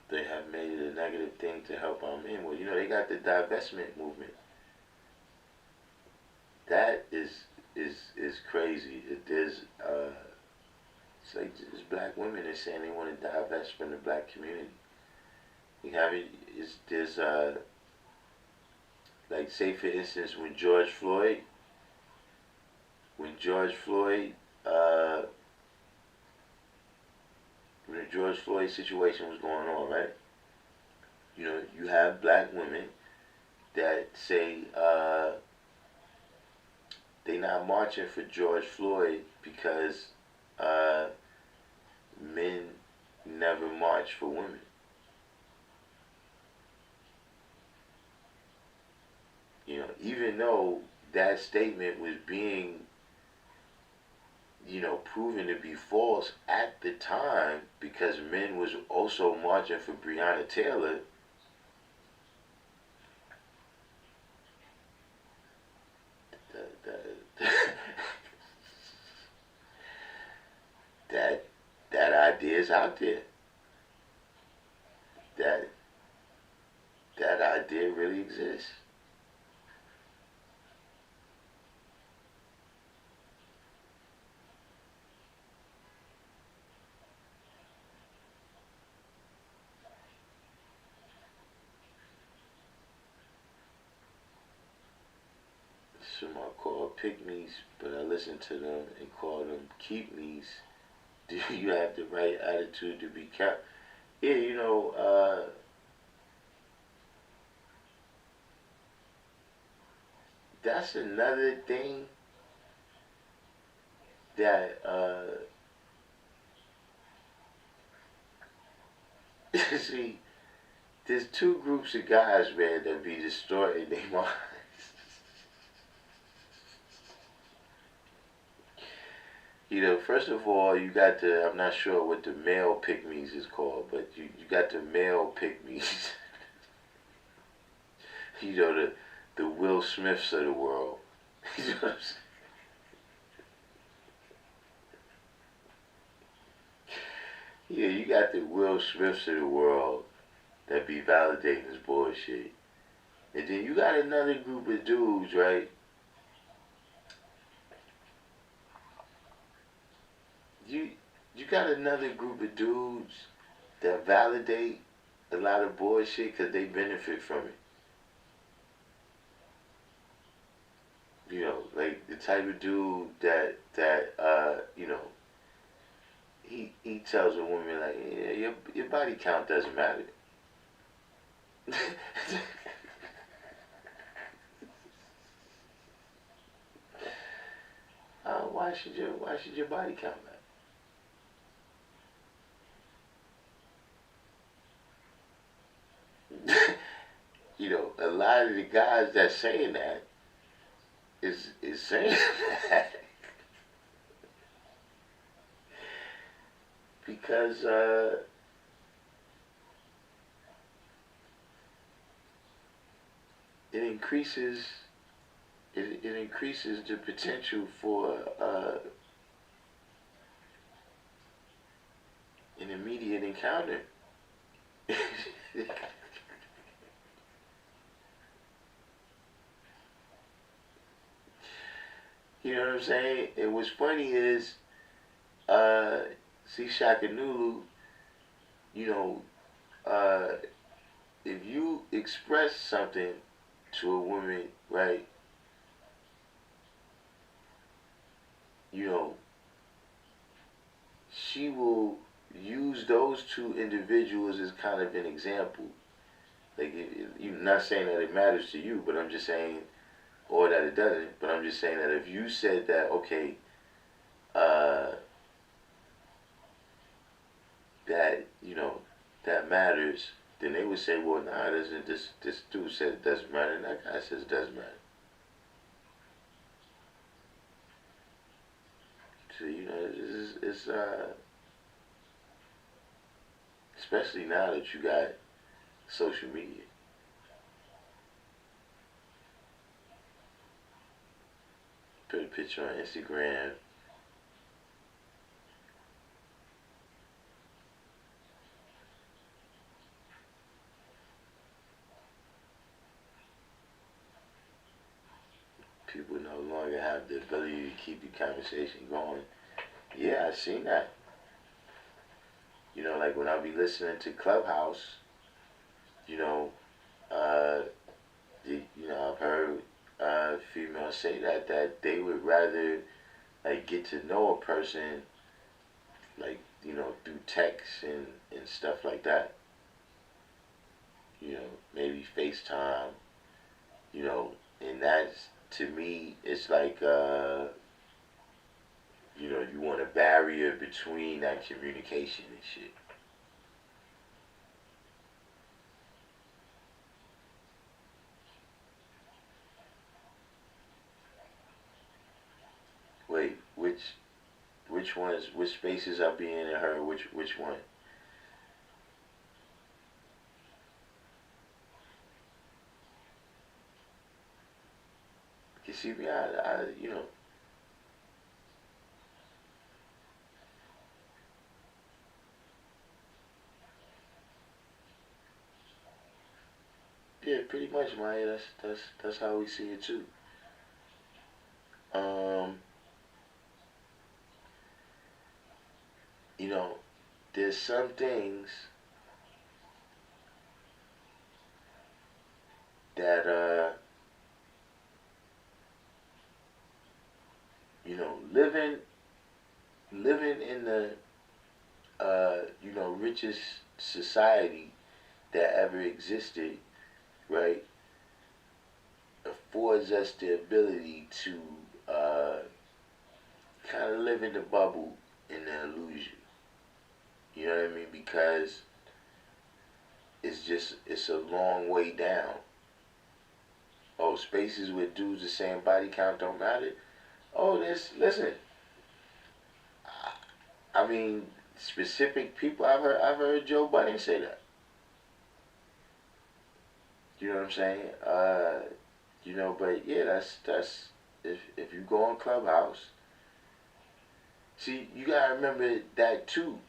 they have made it a negative thing to help men. Well, they got the divestment movement. That is crazy. There's it's like there's black women that saying they want to divest from the black community. You have it. There's like, say for instance, when George Floyd, uh, when the George Floyd situation was going on, right? You have black women that say they not marching for George Floyd because men never march for women. Even though that statement was being proven to be false at the time because men was also marching for Breonna Taylor. That that that idea is out there. That that idea really exists. Some are called pygmies, but I listen to them and call them keep me's. Do you have the right attitude to be kept? Yeah, that's another thing that see, there's two groups of guys, man, that be distorting their minds. First of all, you got I'm not sure what the male pygmies is called, but you got the male pygmies. The Will Smiths of the world. You know what I'm saying? Yeah, you got the Will Smiths of the world that be validating this bullshit. And then you got another group of dudes, right? You you got another group of dudes that validate a lot of bullshit because they benefit from it. Like the type of dude that he tells a woman like, yeah, your body count doesn't matter. Why should your body count matter? A lot of the guys that's saying that is saying that because it increases it increases the potential for an immediate encounter. You know what I'm saying? And what's funny is, see Shaka Nulu, you know, uh, if you express something to a woman, right, you know, she will use those two individuals as kind of an example. Like, you're not saying that it matters to you, but I'm just saying, or that it doesn't, but I'm just saying that if you said that, okay, uh, that, that matters, then they would say, well, nah, it doesn't, this dude said it doesn't matter, and that guy says it does matter. So, it's especially now that you got social media. Put a picture on Instagram. People no longer have the ability to keep the conversation going. Yeah, I seen that. Like when I be listening to Clubhouse, you know, uh, I've heard females say that they would rather like get to know a person like through text and stuff like that. Maybe FaceTime. And that's to me, it's like you want a barrier between that communication and shit. Wait, which which ones, which spaces are being in her, which one. You see me, you know, yeah, pretty much, Maya. That's how we see it too. Um, you know, there's some things that you know, living in the richest society that ever existed, right, affords us the ability to kind of live in the bubble, in the illusion. You know what I mean? Because it's a long way down. Oh, spaces with dudes the same body count don't matter. Oh, this listen. I mean, specific people. I've heard Joe Budden say that. You know what I'm saying? But yeah, that's if you go on Clubhouse. See, you gotta remember that too.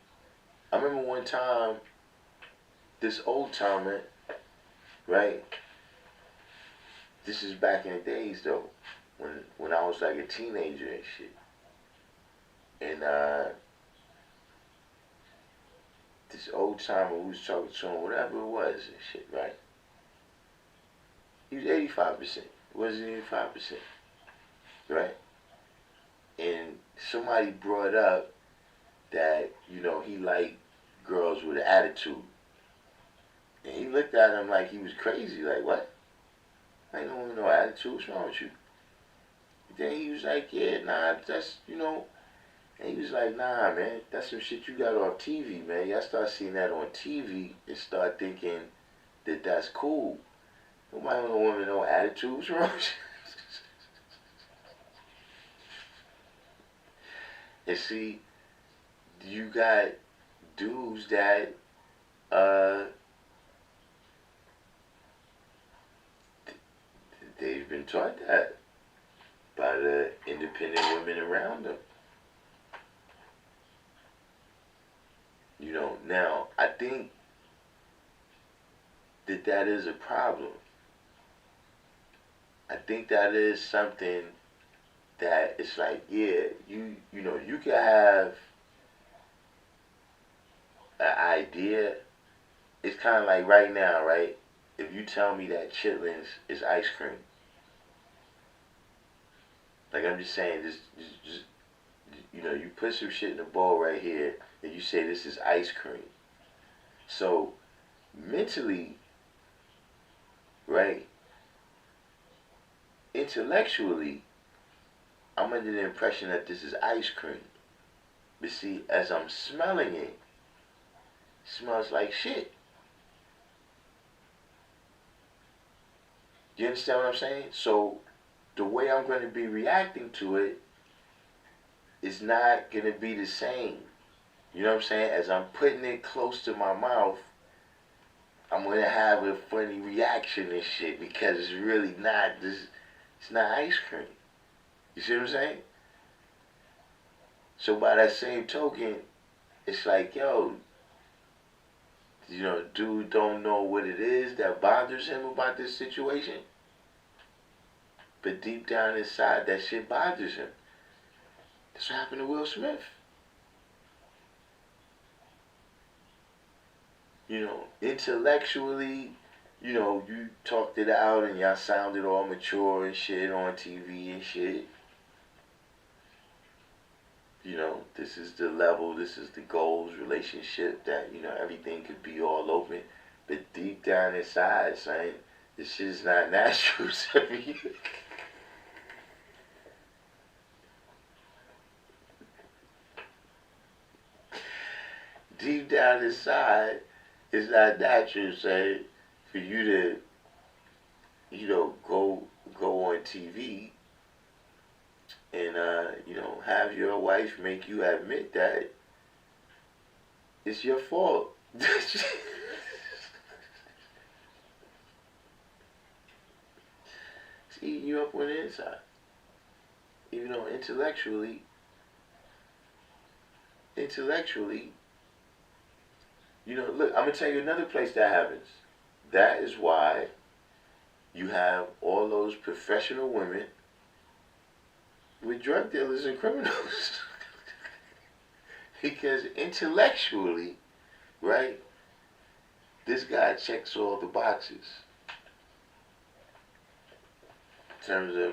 I remember one time, this old timer, right? This is back in the days though, when I was like a teenager and shit. And this old timer who was talking to him, whatever it was and shit, right? He was 85%. It wasn't 85%, right? And somebody brought up that, he liked girls with an attitude. And he looked at him like he was crazy, like, what? I ain't no woman no attitude, what's wrong with you? And then he was like, yeah, nah, that's. And he was like, nah, man, that's some shit you got off TV, man. Y'all start seeing that on TV and start thinking that that's cool. Nobody want no woman no attitude, what's wrong with you? And see, you got dudes that uh they've been taught that by the independent women around them. Now I think that is a problem. I think that is something that it's like, yeah, you can have an idea. It's kind of like right now, right? If you tell me that chitlins is ice cream, like I'm just saying, just you put some shit in a bowl right here, and you say this is ice cream. So mentally, right, intellectually, I'm under the impression that this is ice cream. But see, as I'm smelling it, smells like shit. You understand what I'm saying? So the way I'm going to be reacting to it is not going to be the same. You know what I'm saying? As I'm putting it close to my mouth, I'm going to have a funny reaction and shit because it's really not this. It's not ice cream. You see what I'm saying? So by that same token, it's like, yo, dude don't know what it is that bothers him about this situation. But deep down inside, that shit bothers him. That's what happened to Will Smith. Intellectually, you talked it out and y'all sounded all mature and shit on TV and shit. This is the level, this is the goals, relationship that, everything could be all open. But deep down inside, son, this shit's not natural to me. Deep down inside, it's not natural, say, for you to, go on TV and have your wife make you admit that it's your fault. It's eating you up on the inside. Even though intellectually, look, I'm gonna tell you another place that happens. That is why you have all those professional women with drug dealers and criminals. Because intellectually, right, this guy checks all the boxes in terms of,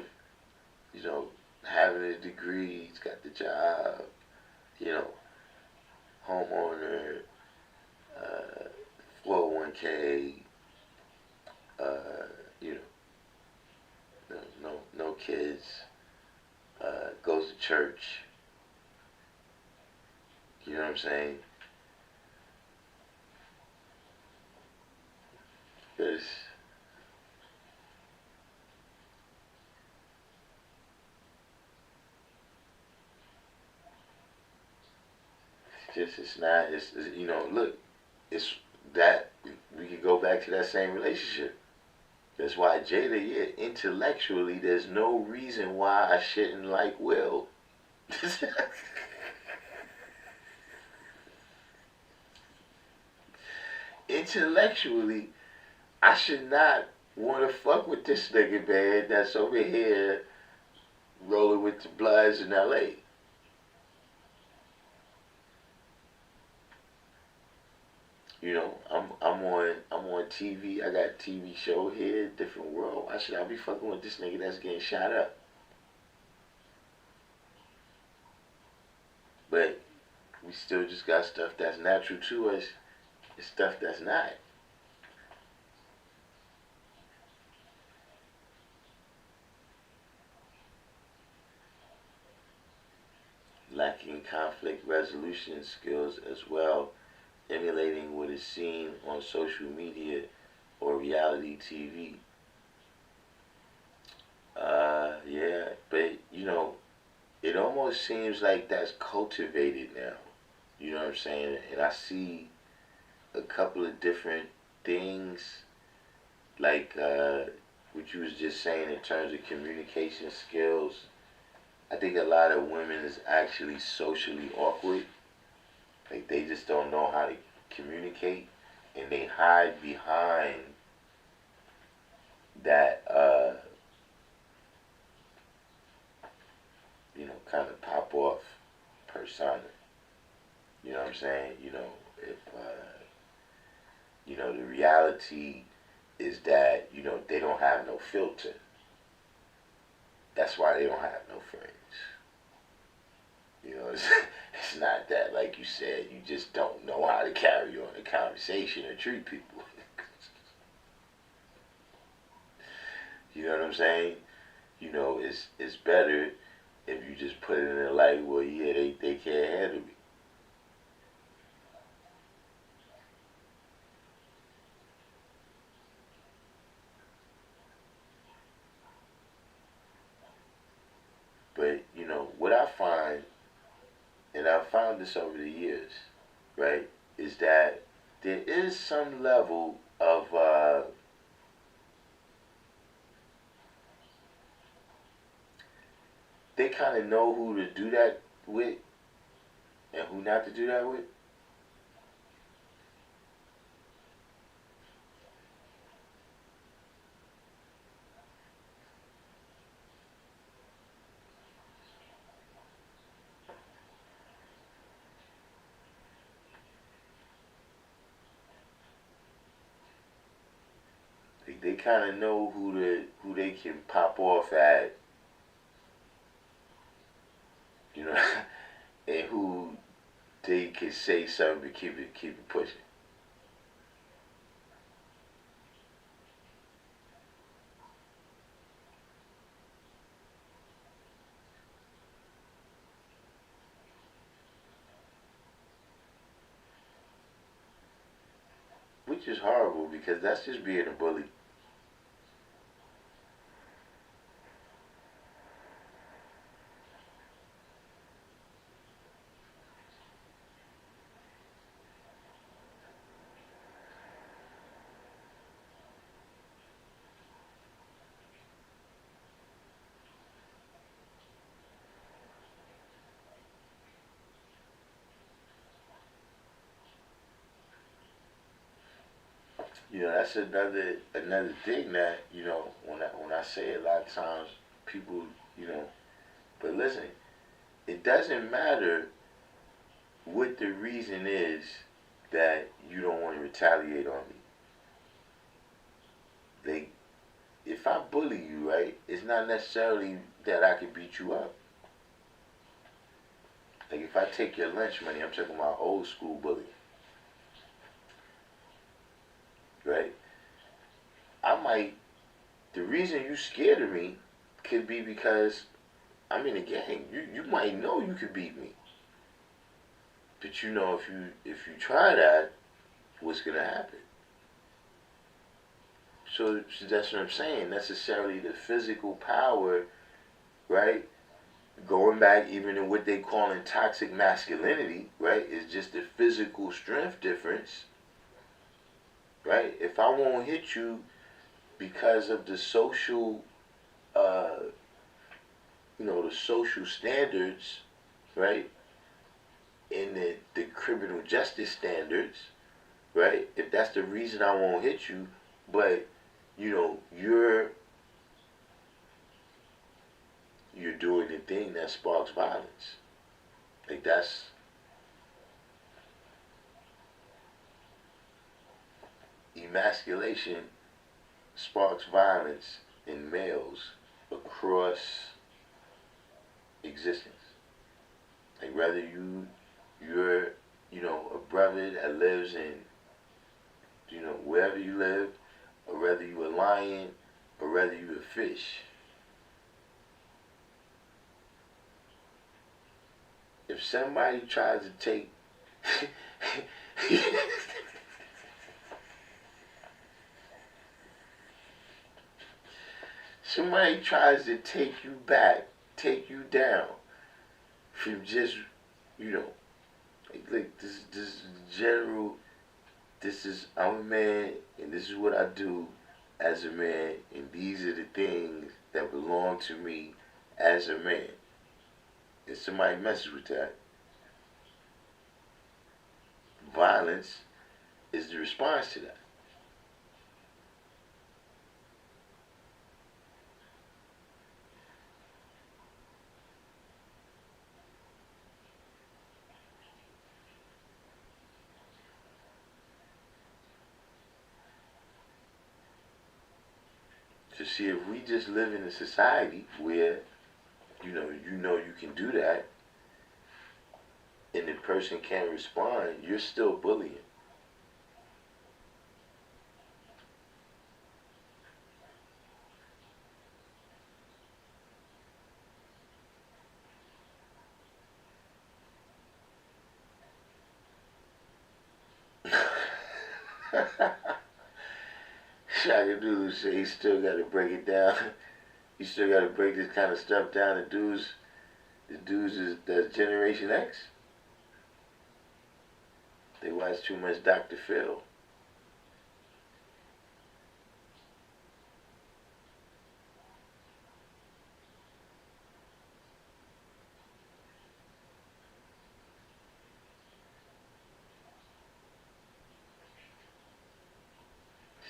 having a degree, he's got the job, you know, homeowner, 401k, uh, you know, no kids, goes to church. You know what I'm saying? It's it's not, look, it's that, we could go back to that same relationship. That's why Jada, yeah, intellectually, there's no reason why I shouldn't like Will. Intellectually, I should not want to fuck with this nigga, man, that's over here rolling with the Bloods in LA. I'm on TV. I got a TV show here, different world. Why should I be fucking with this nigga that's getting shot up? But we still just got stuff that's natural to us and stuff that's not. Lacking conflict resolution skills as well, emulating what is seen on social media or reality TV. Yeah, but it almost seems like that's cultivated now. You know what I'm saying? And I see a couple of different things, like what you was just saying in terms of communication skills. I think a lot of women is actually socially awkward. Like they just don't know how to communicate, and they hide behind that, kind of pop off persona. You know what I'm saying? If the reality is that they don't have no filter. That's why they don't have no friends. It's not that, like you said, you just don't know how to carry on a conversation or treat people. You know what I'm saying? It's better if you just put it in a light, well, yeah, they can't handle me. But, what I find, and I've found this over the years, right, is that there is some level of, they kind of know who to do that with and who not to do that with. They kind of know who they can pop off at, you know, and who they can say something to keep it pushing. Which is horrible because that's just being a bully. That's another thing that when I say it, a lot of times people, you know. But listen, it doesn't matter what the reason is that you don't want to retaliate on me. They, if I bully you, right, it's not necessarily that I can beat you up. Like if I take your lunch money, I'm talking about old school bullying, right? I might. The reason you scared of me could be because I'm in a gang. You might know you could beat me, but if you try that, what's gonna happen? So that's what I'm saying. Necessarily the physical power, right? Going back even in what they call in toxic masculinity, right? Is just the physical strength difference, right? If I won't hit you because of the social, uh, the social standards, right? And the criminal justice standards, right? If that's the reason I won't hit you, but you're doing the thing that sparks violence. Like that's emasculation sparks violence in males across existence. Like whether you're a brother that lives in wherever you live, or whether you a lion, or whether you a fish. If somebody tries to take somebody tries to take you back, take you down from just you know like this general. This is I'm a man, and this is what I do as a man, and these are the things that belong to me as a man. If somebody messes with that, violence is the response to that. To see if we just live in a society where you can do that, and the person can't respond, you're still bullying. Shaka Dude say he still got to break it down. You still got to break this kind of stuff down. The dudes is that's Generation X. They watch too much Dr. Phil.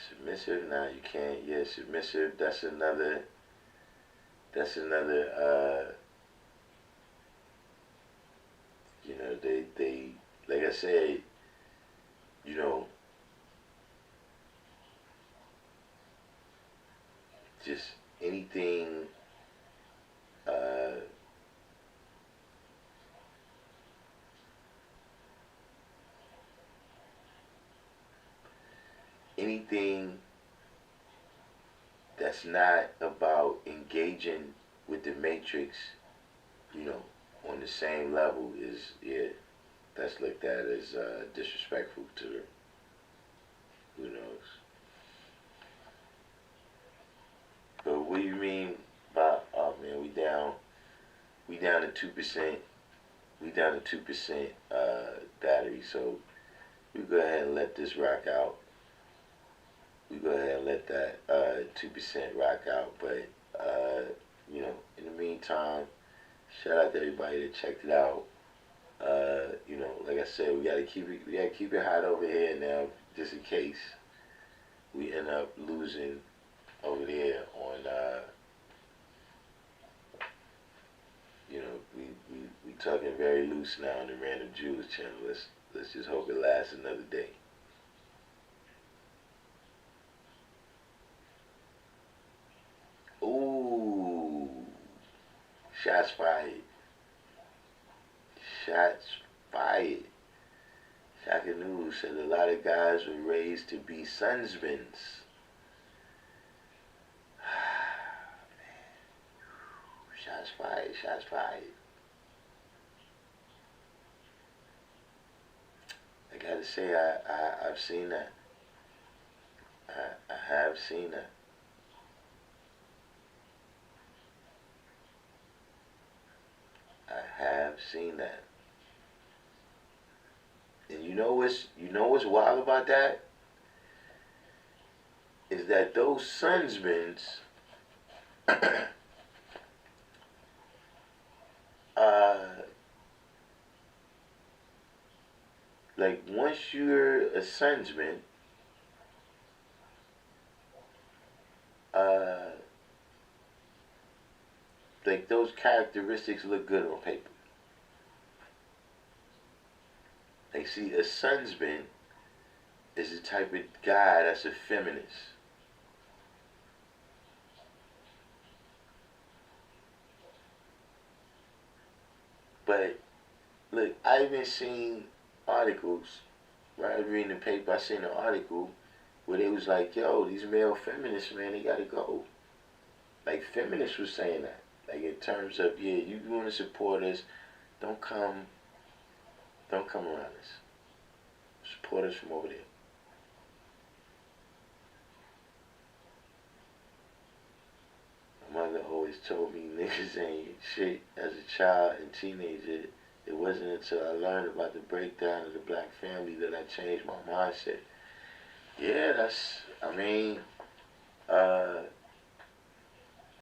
Submissive? Nah, you can't. Yeah, submissive. That's another. They like I said. You know, just anything. Uh, anything that's not about engaging with the matrix, you know, on the same level is, yeah, that's looked at as disrespectful to them. Who knows? But what do you mean by, oh man, we down to 2%, we down to 2% battery, so we go ahead and let this rock out. We go ahead and let that 2% rock out. But in the meantime, shout out to everybody that checked it out. Like I said, we gotta keep it hot over here now, just in case. we end up losing over there on, you know, we talking very loose now on the Random Jews channel. Let's just hope it lasts another day. Ooh, shots fired. Shots fired. Shaka News said a lot of guys were raised to be sonsmen. Shots fired, shots fired. I gotta say, I've seen that. I have seen that. I have seen that. And you know what's wild about that? Is that those sonsmen, uh, like once you're a sonsman, like those characteristics look good on paper. Like, see, a sonsman is the type of guy that's a feminist. But look, I even seen articles, right? I was reading the paper, I seen an article where they was like, yo, these male feminists, man, they gotta go. Like, feminists was saying that. Like, in terms of, yeah, you want to support us, don't come around us. Support us from over there. My mother always told me niggas ain't shit as a child and teenager. It wasn't until I learned about the breakdown of the black family that I changed my mindset. Yeah, I mean,